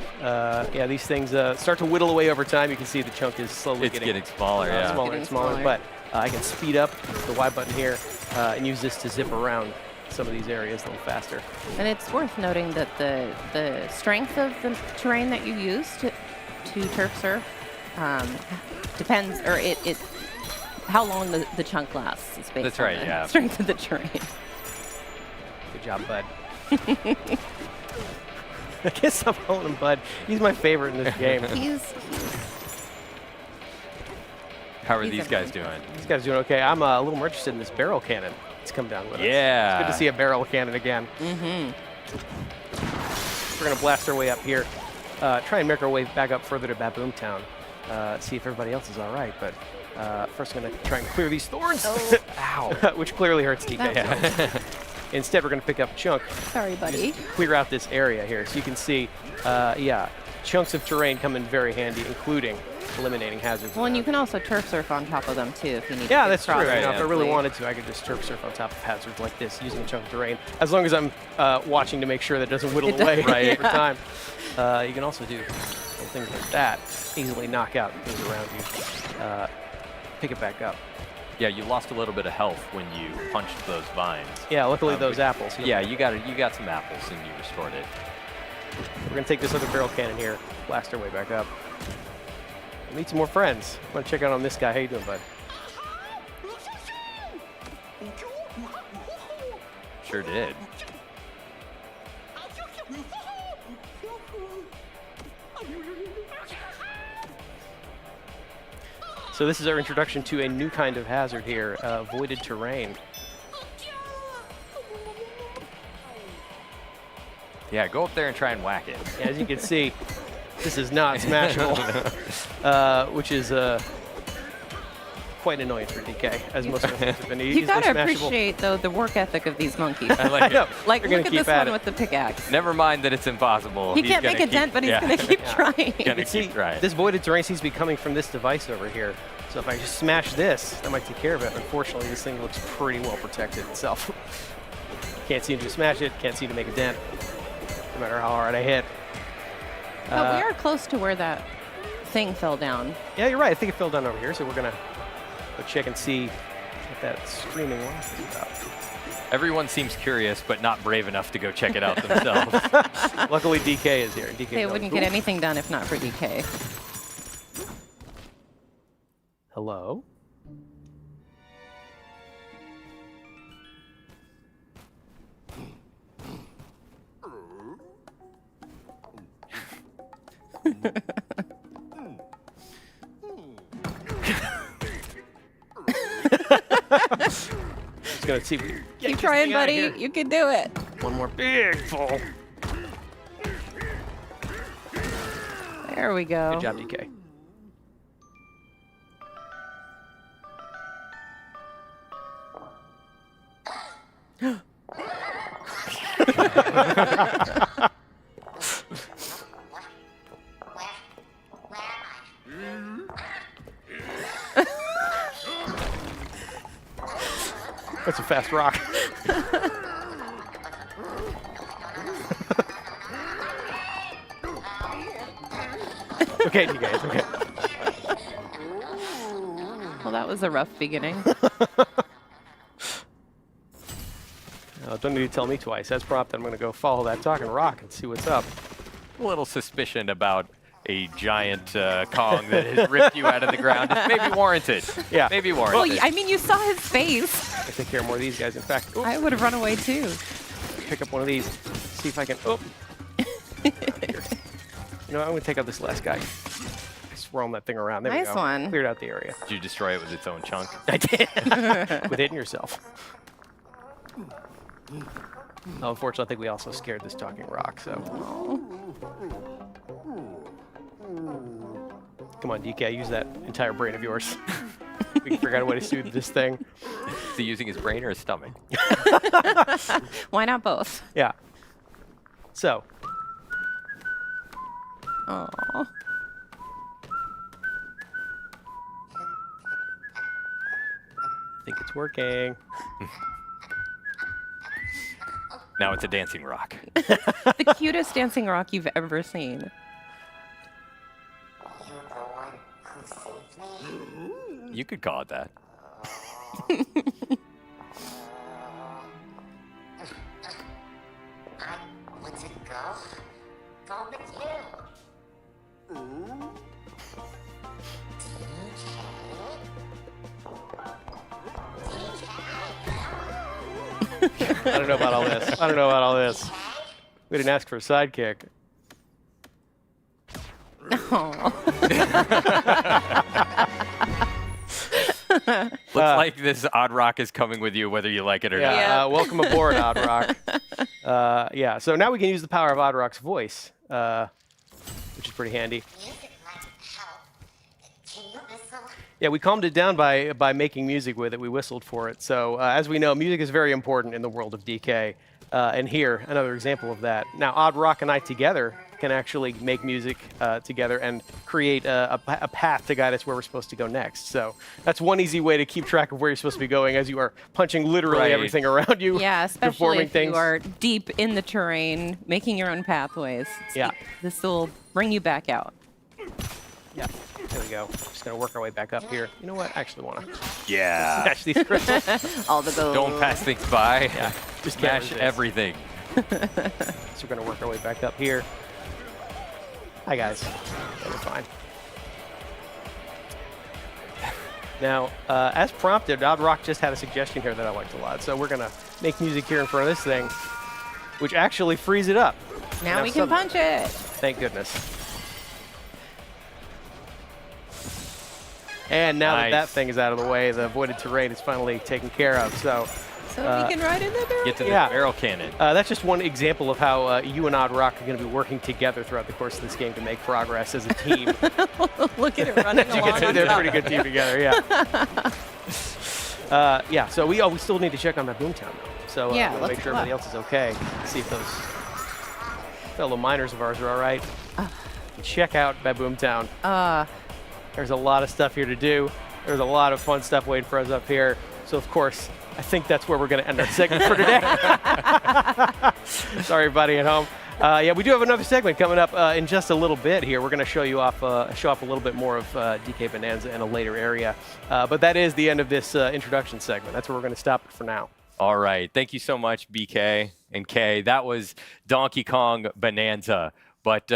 Yeah, these things start to whittle away over time. You can see the chunk is slowly It's getting smaller, yeah. smaller Getting and smaller. smaller. But I can speed up the Y button here and use this to zip around some of these areas a little faster. And it's worth noting that the strength of the terrain that you use to turf surf depends, or it how long the chunk lasts is based That's on right, the yeah. strength of the terrain. Good job, bud. I guess I'm calling him Bud. He's my favorite in this game. He's How are He's these a guys man. doing? These guys are doing okay. I'm a little more interested in this barrel cannon. It's come down with us. Yeah. It's good to see a barrel cannon again. mm-hmm. We're going to blast our way up here. Try and make our way back up further to Baboom Town. See if everybody else is all right. But first, I'm going to try and clear these thorns. Oh. Ow. Which clearly hurts DK. That's Instead, we're going to pick up a chunk, Sorry, buddy. clear out this area here. So you can see, yeah, chunks of terrain come in very handy, including eliminating hazards. Well, and you around. can also turf surf on top of them too if you need to. Yeah, get that's true. across You know, if I really quickly. wanted to, I could just turf surf on top of hazards like this using a chunk of terrain. As long as I'm watching to make sure that it doesn't whittle It away does- over time. You can also do little things like that. Easily knock out things around you. Pick it back up. Yeah, you lost a little bit of health when you punched those vines. Yeah, luckily those but- apples. Yeah, you got some apples and you restored it. We're going to take this other barrel cannon here, blast our way back up. Meet some more friends. I'm going to check out on this guy. How you doing, bud? Sure did. So this is our introduction to a new kind of hazard here, voided terrain. Yeah, go up there and try and whack it. As you can see, this is not smashable, which is quite an annoyance for DK, as most of them have been You easily gotta smashable. appreciate though the work ethic of these monkeys. I like I know. it. Like, They're gonna look at keep this at one it. with the pickaxe. Never mind that it's impossible. He He's can't gonna make a keep- dent, but he's yeah. gonna keep Yeah. trying. Gonna You see, keep trying. this voided terrain seems to be coming from this device over here. So if I just smash this, that might take care of it. Unfortunately, this thing looks pretty well protected itself. Can't seem to smash it, can't seem to make a dent, no matter how hard I hit. But we are close to where that thing fell down. Yeah, you're right. I think it fell down over here, so we're gonna go check and see what that screaming laugh is about. Everyone seems curious, but not brave enough to go check it out themselves. Luckily, DK is here. DK They knows. wouldn't get anything done if not for DK. Hello? Just gonna see. If we can get Keep this trying, thing out of buddy. here. You can do it. One more big fall. There we go. Good job, DK. That's a fast rock. Okay, DK, it's okay. Well, that was a rough beginning. Don't need to tell me twice. As prompted, I'm going to go follow that talking rock and see what's up. A little suspicion about a giant Kong that has ripped you out of the ground is maybe warranted. Yeah. Maybe Well, warranted. I mean, you saw his face. I take care of more of these guys. In fact, I would have run away too. pick up one of these. See if I can. Oh. Here. You know, I'm going to take out this last guy. I swirl that thing around. There we Nice go. one. Cleared out the area. Did you destroy it with its own chunk? I did. With hitting yourself. Oh, unfortunately, I think we also scared this talking rock, so. Come on, DK, use that entire brain of yours. We can figure out a way to soothe this thing. Is he using his brain or his stomach? Why not both? Yeah. So, Oh. I think it's working. Now it's a dancing rock. The cutest dancing rock you've ever seen. You could call it that. I don't know about all this. I don't know about all this. We didn't ask for a sidekick. Looks like this odd rock is coming with you whether you like it or not. Yeah, welcome aboard, Odd Rock. Yeah, so now we can use the power of Odd Rock's voice, which is pretty handy. Yeah, we calmed it down by making music with it. We whistled for it. So as we know, music is very important in the world of DK. And here, another example of that. Now, Odd Rock and I together can actually make music together and create a path to guide us where we're supposed to go next. So that's one easy way to keep track of where you're supposed to be going as you are punching literally Right. everything around you. Yeah, especially performing if things. you are deep in the terrain, making your own pathways. Yeah. This will bring you back out. Yeah, there we go. Just gonna work our way back up here. You know what? I actually want to Yeah. smash these crystals. All the gold. Don't pass things by. Yeah, just can't Smash resist. everything. So we're gonna work our way back up here. Hi guys. Yeah, we're fine. Now, as prompted, Odd Rock just had a suggestion here that I liked a lot. So we're gonna make music here in front of this thing, which actually frees it up. Now we can punch it. Thank goodness. And now that Nice. thing is out of the way, the voided terrain is finally taken care of. So So we can ride in the barrel. Get to the Yeah. barrel cannon. that's just one example of how you and Odd Rock are going to be working together throughout the course of this game to make progress as a team. Look at it running along. They're a pretty good team together, yeah. Yeah, so we still need to check on that Boomtown, though. So Yeah, we'll let's make sure go up. everybody else is okay. See if those fellow miners of ours are all right. Check out that Boomtown. There's a lot of stuff here to do. There's a lot of fun stuff waiting for us up here. So, of course, I think that's where we're going to end our segment for today. Sorry, everybody at home. Yeah, we do have another segment coming up in just a little bit here. We're going to show off a little bit more of DK Bonanza in a later area. But that is the end of this introduction segment. That's where we're going to stop it for now. All right. Thank you so much, BK and Kay. That was Donkey Kong Bonanza. But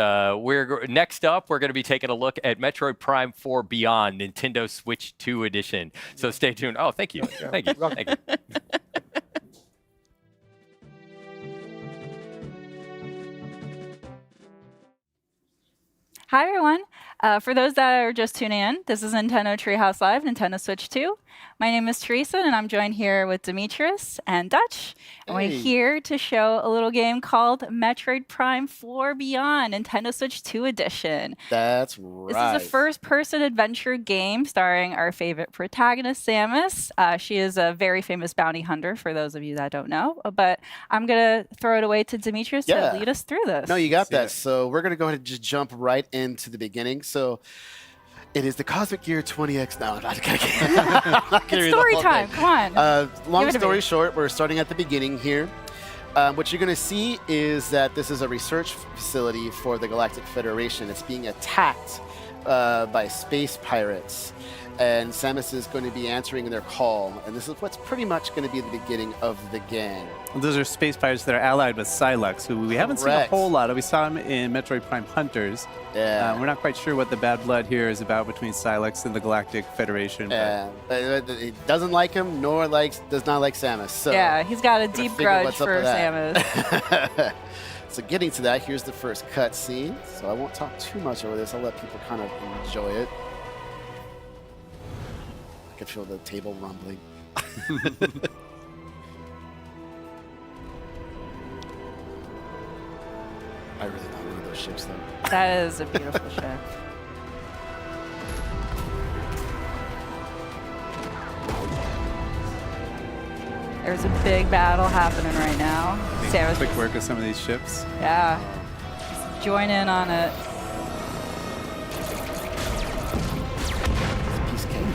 next up, we're going to be taking a look at Metroid Prime 4 Beyond, Nintendo Switch 2 edition. So stay tuned. Oh, thank you. Thank you. Thank you. Hi, everyone. For those that are just tuning in, this is Nintendo Treehouse Live, Nintendo Switch 2. My name is Teresa, and I'm joined here with Demetrius and Dutch. And we're here to show a little game called Metroid Prime 4 Beyond, Nintendo Switch 2 Edition. That's This right. is a first-person adventure game starring our favorite protagonist, Samus. She is a very famous bounty hunter, for those of you that don't know. But I'm going to throw it away to Demetrius Yeah. to lead us through this. No, you got that. So we're going to go ahead and just jump right into the beginning. So it is the Cosmic Gear 20X. No, I'm not going to It's story time. Come on. Long Give it to story me. short, we're starting at the beginning here. What you're going to see is that this is a research facility for the Galactic Federation. It's being attacked by space pirates. and Samus is going to be answering their call, and this is what's pretty much going to be the beginning of the game. Those are space pirates that are allied with Sylux, who we haven't seen a Correct. whole lot of. We saw him in Metroid Prime Hunters. Yeah. We're not quite sure what the bad blood here is about between Sylux and the Galactic Federation. But it doesn't like him, nor does not like Samus. So Yeah, he's got a deep figure grudge what's up for with that. Samus. So getting to that, here's the first cutscene. So I won't talk too much over this. I'll let people kind of enjoy it. I can feel the table rumbling. I really want one of those ships, though. That is a beautiful ship. There's a big battle happening right now. Samus, Quick work of some of these ships. yeah, just join in on it. It's a piece of cake.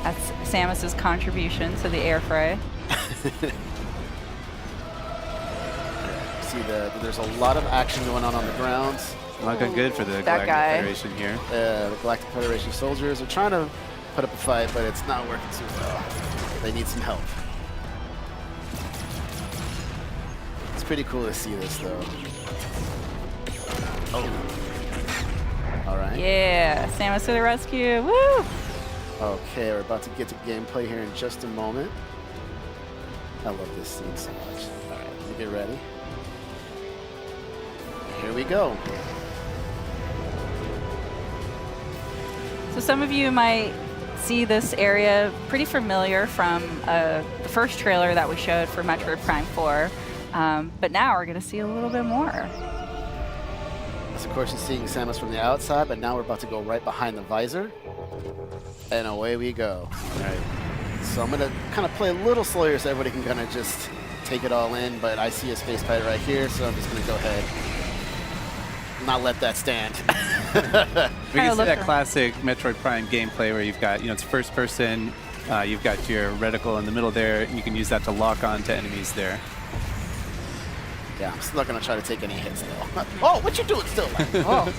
That's Samus's contribution to the air fray. See, there's a lot of action going on the ground. Not going good for the That Galactic guy. Federation here. The Galactic Federation soldiers are trying to put up a fight, but it's not working too well. They need some help. It's pretty cool to see this, though. Oh. All right. Yeah, Samus to the rescue. Woo! Okay, we're about to get to gameplay here in just a moment. I love this scene so much. All right, let me get ready. Here we go. So some of you might see this area pretty familiar from the first trailer that we showed for Metroid Prime 4, but now we're going to see a little bit more. So of course, you're seeing Samus from the outside, but now we're about to go right behind the visor, and away we go. All right. So I'm going to kind of play a little slower so everybody can kind of just take it all in, but I see a space pirate right here, so I'm just going to go ahead and not let that stand. We can see look that for- classic Metroid Prime gameplay where you've got, it's first person, you've got your reticle in the middle there, and you can use that to lock on to enemies there. Yeah, I'm still not going to try to take any hits, though. Oh, what you doing still? Oh.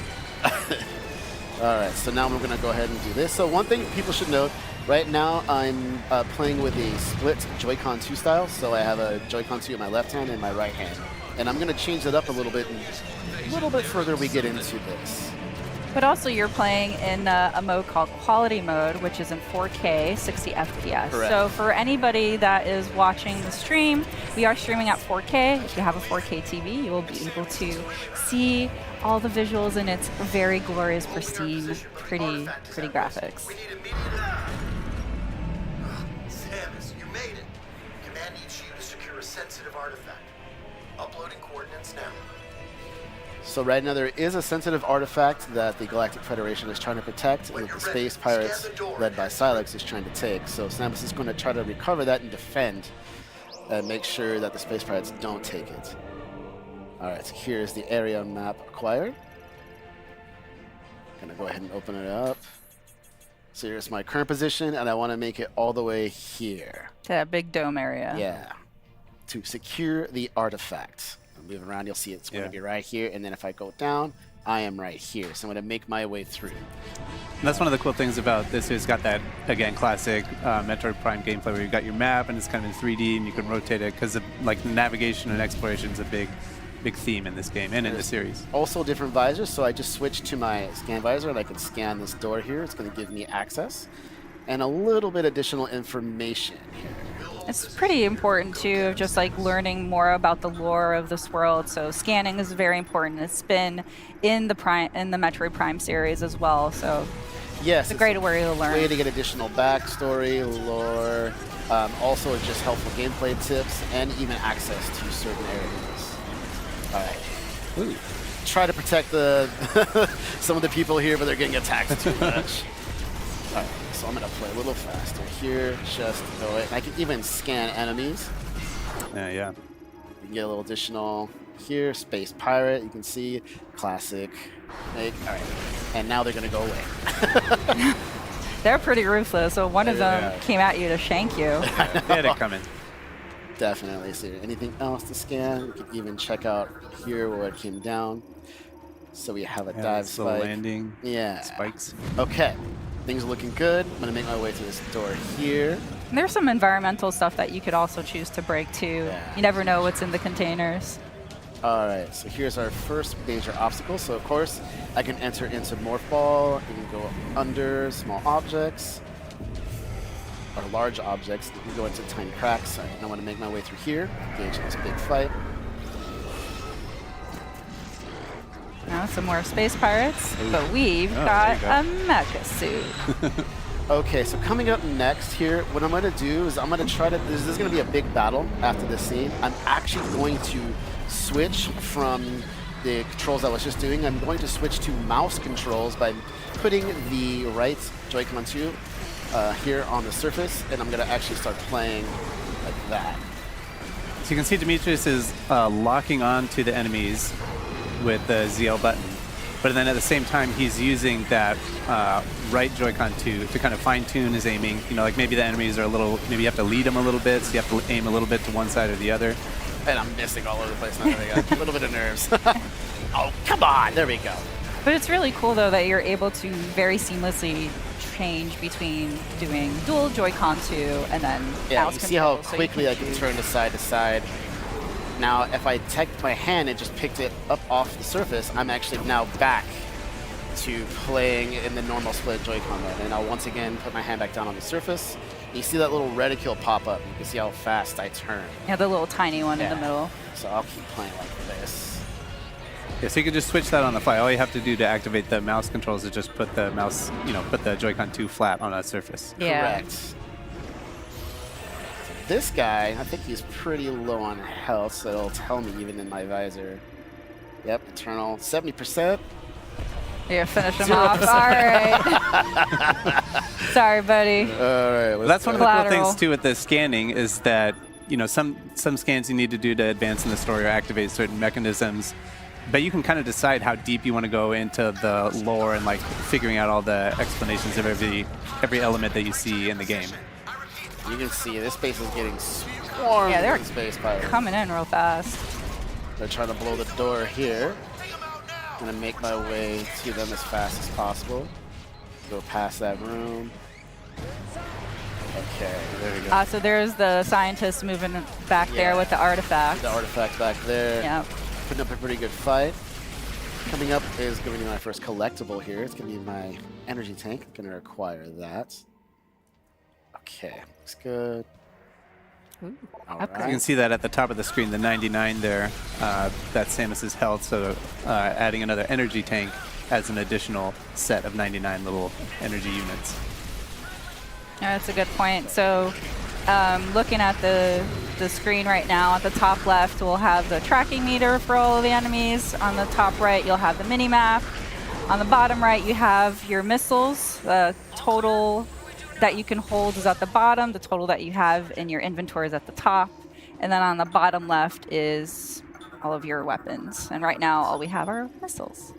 All right, so now we're going to go ahead and do this. So one thing people should note, right now I'm playing with a split Joy-Con 2 style. So I have a Joy-Con 2 in my left hand and my right hand. And I'm going to change it up a little bit further we get into this. But also you're playing in a mode called Quality Mode, which is in 4K, 60 FPS. Correct. So for anybody that is watching the stream, we are streaming at 4K. If you have a 4K TV, you will be able to see all the visuals in its very glorious, pristine, pretty graphics. Samus, you made it. Command needs you to secure a sensitive artifact. Uploading coordinates now. So right now there is a sensitive artifact that the Galactic Federation is trying to protect and that the space pirates led by Sylux is trying to take. So Samus is going to try to recover that and defend and make sure that the space pirates don't take it. All right, so here's the area map acquired. Gonna go ahead and open it up. So here's my current position, and I want to make it all the way here. To that big dome area. Yeah, to secure the artifact. Move around, you'll see it's going to Yeah. be right here, and then if I go down, I am right here. So I'm going to make my way through. And that's one of the cool things about this. It's got that, again, classic Metroid Prime gameplay where you've got your map and it's kind of in 3D and you can rotate it because like navigation and exploration is a big theme in this game and in the series. Also different visors, so I just switched to my scan visor and I can scan this door here. It's going to give me access and a little bit additional information here. It's pretty important too, of just like learning more about the lore of this world. So scanning is very important. It's been in the Metroid Prime series as well. So Yes, it's a great way to learn. way to get additional backstory, lore, also just helpful gameplay tips, and even access to certain areas. All right. Ooh. Try to protect the some of the people here, but they're getting attacked too much. All right, so I'm gonna play a little faster here, just go it. I can even scan enemies. Yeah. You can get a little additional here, Space Pirate. You can see classic. All right, and now they're gonna go away. They're pretty ruthless. So one of them Yeah. came at you to shank you. They had it coming. Definitely. So anything else to scan? We can even check out here where it came down. So we have a Yeah, dive this little spike. landing Yeah. spikes. Okay. things are looking good. I'm gonna make my way through this door here. And there's some environmental stuff that you could also choose to break too. Yeah. You never know what's in the containers. All right, so here's our first major obstacle. So of course, I can enter into Morph Ball, I can go under small objects, or large objects, you can go into tiny cracks. I want to make my way through here, engage in this big fight. Now some more space pirates, but we've got a mecha suit. Okay, so coming up next here, what I'm going to do is I'm going to try to, this is going to be a big battle after this scene. I'm actually going to switch from the controls I was just doing. I'm going to switch to mouse controls by putting the right Joy-Con 2 here on the surface, and I'm going to actually start playing like that. So you can see Demetrius is locking on to the enemies with the ZL button, but then at the same time he's using that right Joy-Con to kind of fine-tune his aiming. You know, like maybe the enemies are a little, maybe you have to lead them a little bit, so you have to aim a little bit to one side or the other. And I'm missing all over the place now. There we go. A little bit of nerves. Oh, come on. There we go. But it's really cool though that you're able to very seamlessly change between doing dual Joy-Con 2 and then Yeah, mouse you see how control, so you quickly I can choose. turn to side. Now, if I take my hand and just picked it up off the surface, I'm actually now back to playing in the normal split Joy-Con mode. And I'll once again put my hand back down on the surface. You see that little reticule pop up. You can see how fast I turn. Yeah, the little tiny one in the middle. So I'll keep playing like this. Yeah, so you can just switch that on the fly. All you have to do to activate the mouse controls is just put the mouse, you know, put the Joy-Con 2 flat on a surface. Yeah. Correct. This guy, I think he's pretty low on health, so it'll tell me even in my visor. Yep, Eternal, 70%. Yeah, finish him off. All right. Sorry, buddy. All right, let's That's one of the cool Collateral. things too with the scanning is that, you know, some scans you need to do to advance in the story or activate certain mechanisms, but you can kind of decide how deep you want to go into the lore and like figuring out all the explanations of every element that you see in the game. You can see this base is getting swarmed Yeah, they're with space pirates. coming in real fast. They're trying to blow the door here. Gonna make my way to them as fast as possible. Go past that room. Okay, there we go. So there's the scientist moving back there with the artifact. The artifact back there. Yep. Putting up a pretty good fight. Coming up is going to be my first collectible here. It's going to be my energy tank. I'm going to require that. Okay, looks good. All upgrade. You can see that at the top of the screen, the 99 there, that's Samus's health, so adding another energy tank adds an additional set of 99 little energy units. Yeah, that's a good point. So looking at the screen right now, at the top left, we'll have the tracking meter for all of the enemies. On the top right, you'll have the mini-map. On the bottom right, you have your missiles. The total that you can hold is at the bottom. The total that you have in your inventory is at the top. And then on the bottom left is all of your weapons. And right now, all we have are missiles.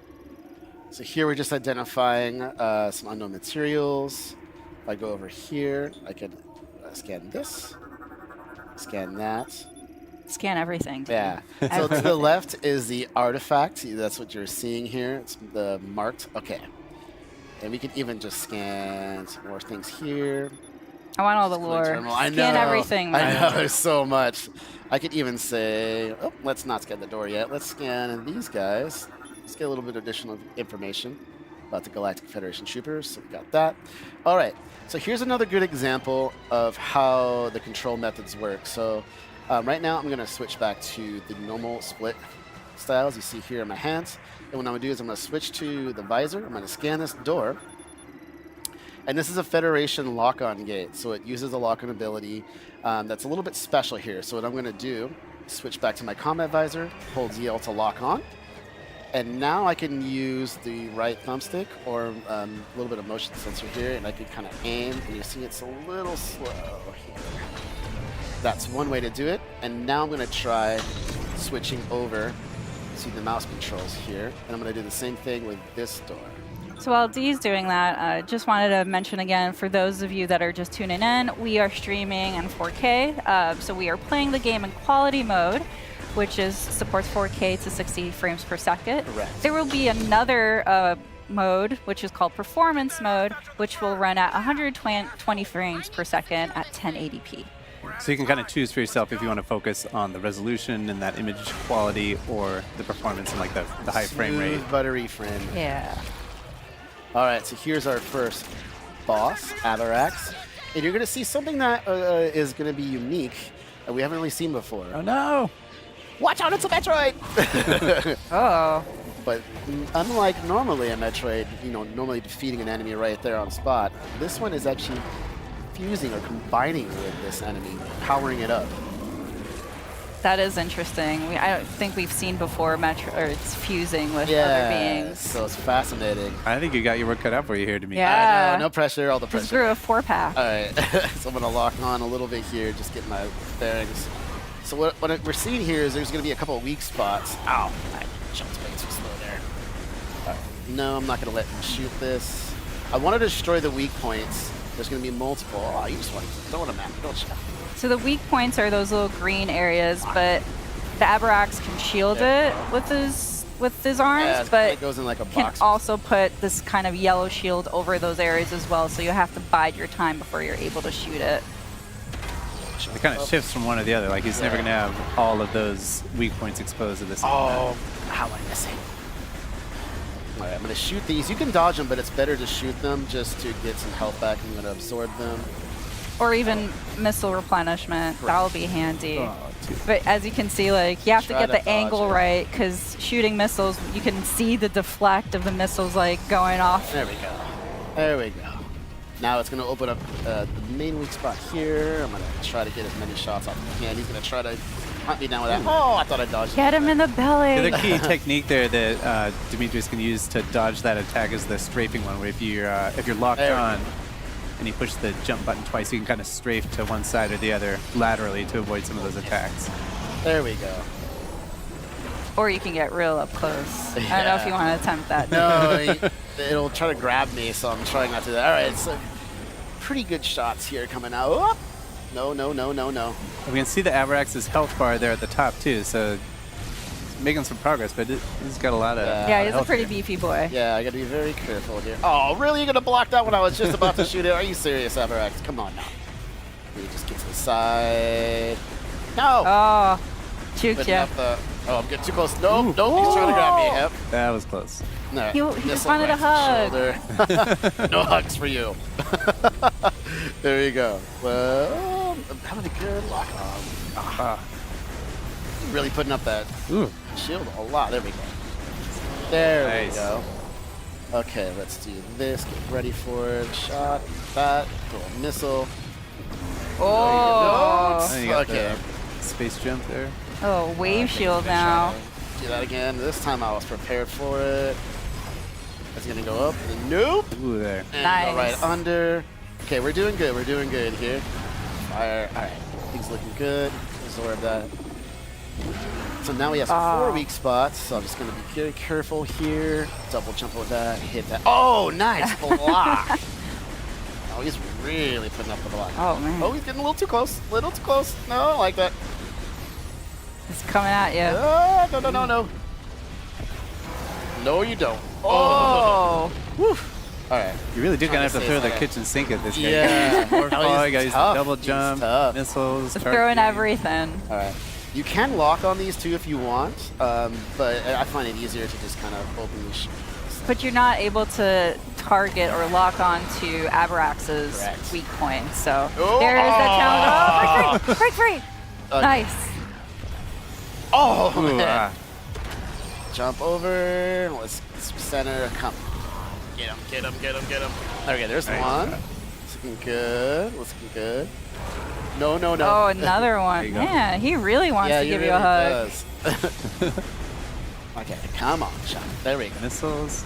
So here we're just identifying some unknown materials. If I go over here, I can scan this, scan that. Scan everything. Yeah. So to the left is the artifact. That's what you're seeing here. It's the marked. Okay. And we can even just scan some more things here. I want all the lore. I know. Scan everything. I man. know. There's so much. I could even say, oh, let's not scan the door yet. Let's scan these guys. Let's get a little bit of additional information about the Galactic Federation troopers. So we got that. All right. So here's another good example of how the control methods work. So right now I'm going to switch back to the normal split styles you see here in my hands. And what I'm going to do is I'm going to switch to the visor. I'm going to scan this door. And this is a Federation lock-on gate. So it uses a lock-on ability that's a little bit special here. So what I'm going to do is switch back to my combat visor, hold ZL to lock on. And now I can use the right thumbstick or a little bit of motion sensor here, and I can kind of aim. And you see it's a little slow here. That's one way to do it. And now I'm going to try switching over to the mouse controls here. And I'm going to do the same thing with this door. So while Dee's doing that, I just wanted to mention again, for those of you that are just tuning in, we are streaming in 4K. So we are playing the game in quality mode, which supports 4K to 60 frames per second. Correct. There will be another mode, which is called performance mode, which will run at 120 frames per second at 1080p. So you can kind of choose for yourself if you want to focus on the resolution and that image quality or the performance and like the high frame rate. Smooth, buttery friend. Yeah. All right, so here's our first boss, Avarax. And you're going to see something that is going to be unique that we haven't really seen before. Oh no! Watch out, it's a Metroid! Oh. But unlike normally a Metroid, normally defeating an enemy right there on spot, this one is actually fusing or combining with this enemy, powering it up. That is interesting. I don't think we've seen before it's fusing with other beings. So it's fascinating. I think you got your work cut out for you here, Dimitri. Yeah. I know, no pressure, all the Just pressure. grew a 4-pack. All right, so I'm gonna lock on a little bit here, just get my bearings. So what we're seeing here is there's gonna be a couple of weak spots. Ow, I jumped way too slow there. All right. No, I'm not gonna let him shoot this. I want to destroy the weak points. There's gonna be multiple. Oh, you just want to throw them at me, don't you? So the weak points are those little green areas, but the Avarax can shield it with his arms, Yeah, but it goes in like a can box. also put this kind of yellow shield over those areas as well, so you have to bide your time before you're able to shoot it. It kind of shifts from one to the other. Like he's never going to have all of those weak points exposed at the same time. Oh, how am I missing? All right, I'm gonna shoot these. You can dodge them, but it's better to shoot them just to get some health back. I'm gonna absorb them. Or even missile replenishment. That'll be handy. Oh, But as you can see, like, you have to Try get to the angle dodge it. right, because shooting missiles, you can see the deflect of the missiles, like, going off. There we go. There we go. Now it's gonna open up the main weak spot here. I'm gonna try to get as many shots off as I can. He's gonna try to hunt me down with that. Oh, I thought I dodged. Get him in the belly. The other key technique there that Demetrius can use to dodge that attack is the strafing one, where if you're locked There we on and you push the jump button twice, you can kind of strafe to one side or the other laterally to avoid some of those attacks. There we go. Or you can get real up close. I don't know if you want to attempt that. No, it'll try to grab me, so I'm trying not to do that. All right, so pretty good shots here coming out. Oh! No, no, no, no, no. We can see the Avarax's health bar there at the top too, so it's making some progress, but he's got a lot of Yeah, he's a health pretty here. beefy boy. Yeah, I gotta be very careful here. Oh, really? You're gonna block that when I was just about to shoot it? Are you serious, Avarax? Come on now. Let me just get to the side. No! Oh, juked Putting ya. up the- oh, I'm getting too close. Nope, nope, he's trying to grab me. Yep. That was close. No, He just missile wanted a right to the shoulder. No hugs for you. There you go. Well, I'm having a good lock on. Really putting up that shield a lot. There we go. There we Nice. go. Okay, let's do this. Get ready for it. Shot. That. Throw a missile. Oh. And you got Okay. the space jump there. Oh, wave shield Try now. to Do that again. This time I was prepared for it. It's gonna go up. And nope. Ooh, there. And Nice. go right under. Okay, we're doing good. We're doing good here. Fire. All right. Things looking good. Absorb that. So now we have 4 weak spots. So I'm just going to be very careful here. Double jump with that. Hit that. Oh, nice block. Oh, he's really putting up the block. Oh, man. Oh, he's getting a little too close. A little too close. No, I like that. It's coming at you. Oh, no, no, no, no. No, you don't. Oh. Woo. All right. You really do Trying kind of to have to stay throw the aside. kitchen sink at this guy. Yeah. More Oh, fall, he's you got tough. double He's jump, tough. missiles, Just targeting. throwing everything. All right. You can lock on these too if you want, but I find it easier to just kind of openly shoot. But you're not able to target or lock on to Avarax's Correct. weak points. So Oh. there's that challenge. Oh, break free! Okay. Nice. Oh, Ooh, man. Jump over. Let's center. Come. Get him, get him, get him, get him. Okay, there's Nice. one. It's looking good. Looking good. No, no, no. Oh, another one. you go. Man, he really wants yeah, to he give really you a hug. does. Okay, come on, Sean. There we go. missiles.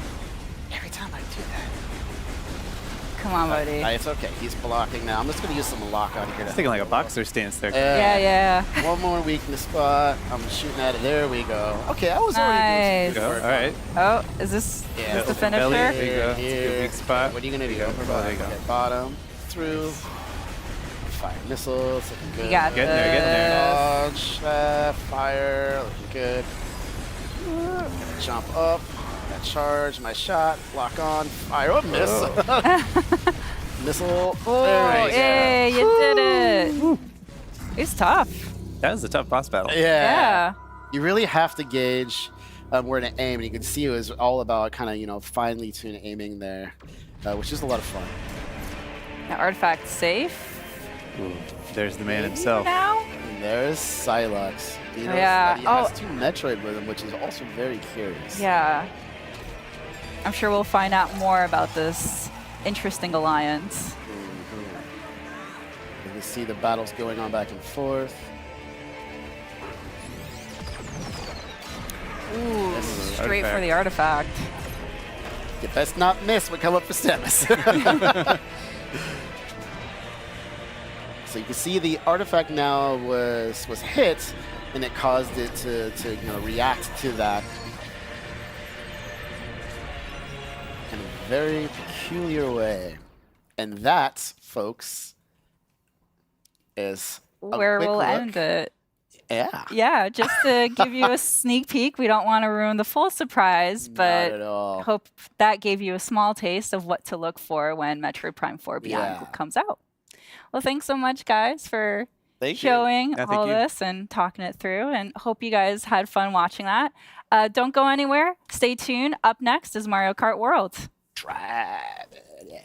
Every time I do that. Come on, buddy. It's okay. He's blocking now. I'm just going to use some lock on here. It's taking like a boxer stance there. Yeah. One more weakness spot. I'm shooting at it. There we go. Okay, I was already doing Nice. some Go. good All work. right. Oh, is this Yeah, the open finisher? belly. There you go. It's a Here. good weak spot. What are you going to do? There you go. Oh, there you go. Okay, bottom, through. Fire missiles. Looking good. You got Getting there, getting there. Dodge. Fire. Looking good. Jump up. gonna charge my shot, lock on, fire. Oh, miss. Missile. Oh, There we go. yay, you did it. It's tough. That was a tough boss battle. Yeah. You really have to gauge where to aim, and you can see it was all about kind of, you know, finely tuned aiming there, which is a lot of fun. Now, artifact safe. Ooh, there's the man himself. Now? And there's Psylocke. You know, Yeah. He has 2 Metroid with him, which is also very curious. Yeah. I'm sure we'll find out more about this interesting alliance. You can see the battles going on back and forth. Ooh, straight for the artifact. You best not miss what come up for Samus. So you can see the artifact now was hit, and it caused it to you know, react to that in a very peculiar way. And that, folks, is a Where quick we'll look. end it. Yeah. Yeah, just to give you a sneak peek. We don't want to ruin the full surprise, Not but at all. hope that gave you a small taste of what to look for when Metroid Prime 4 Beyond Yeah. comes out. Well, thanks so much, guys, for Thank you. showing Yeah, thank all you. this and talking it through, and hope you guys had fun watching that. Don't go anywhere. Stay tuned. Up next is Mario Kart World. Drive it. Yeah.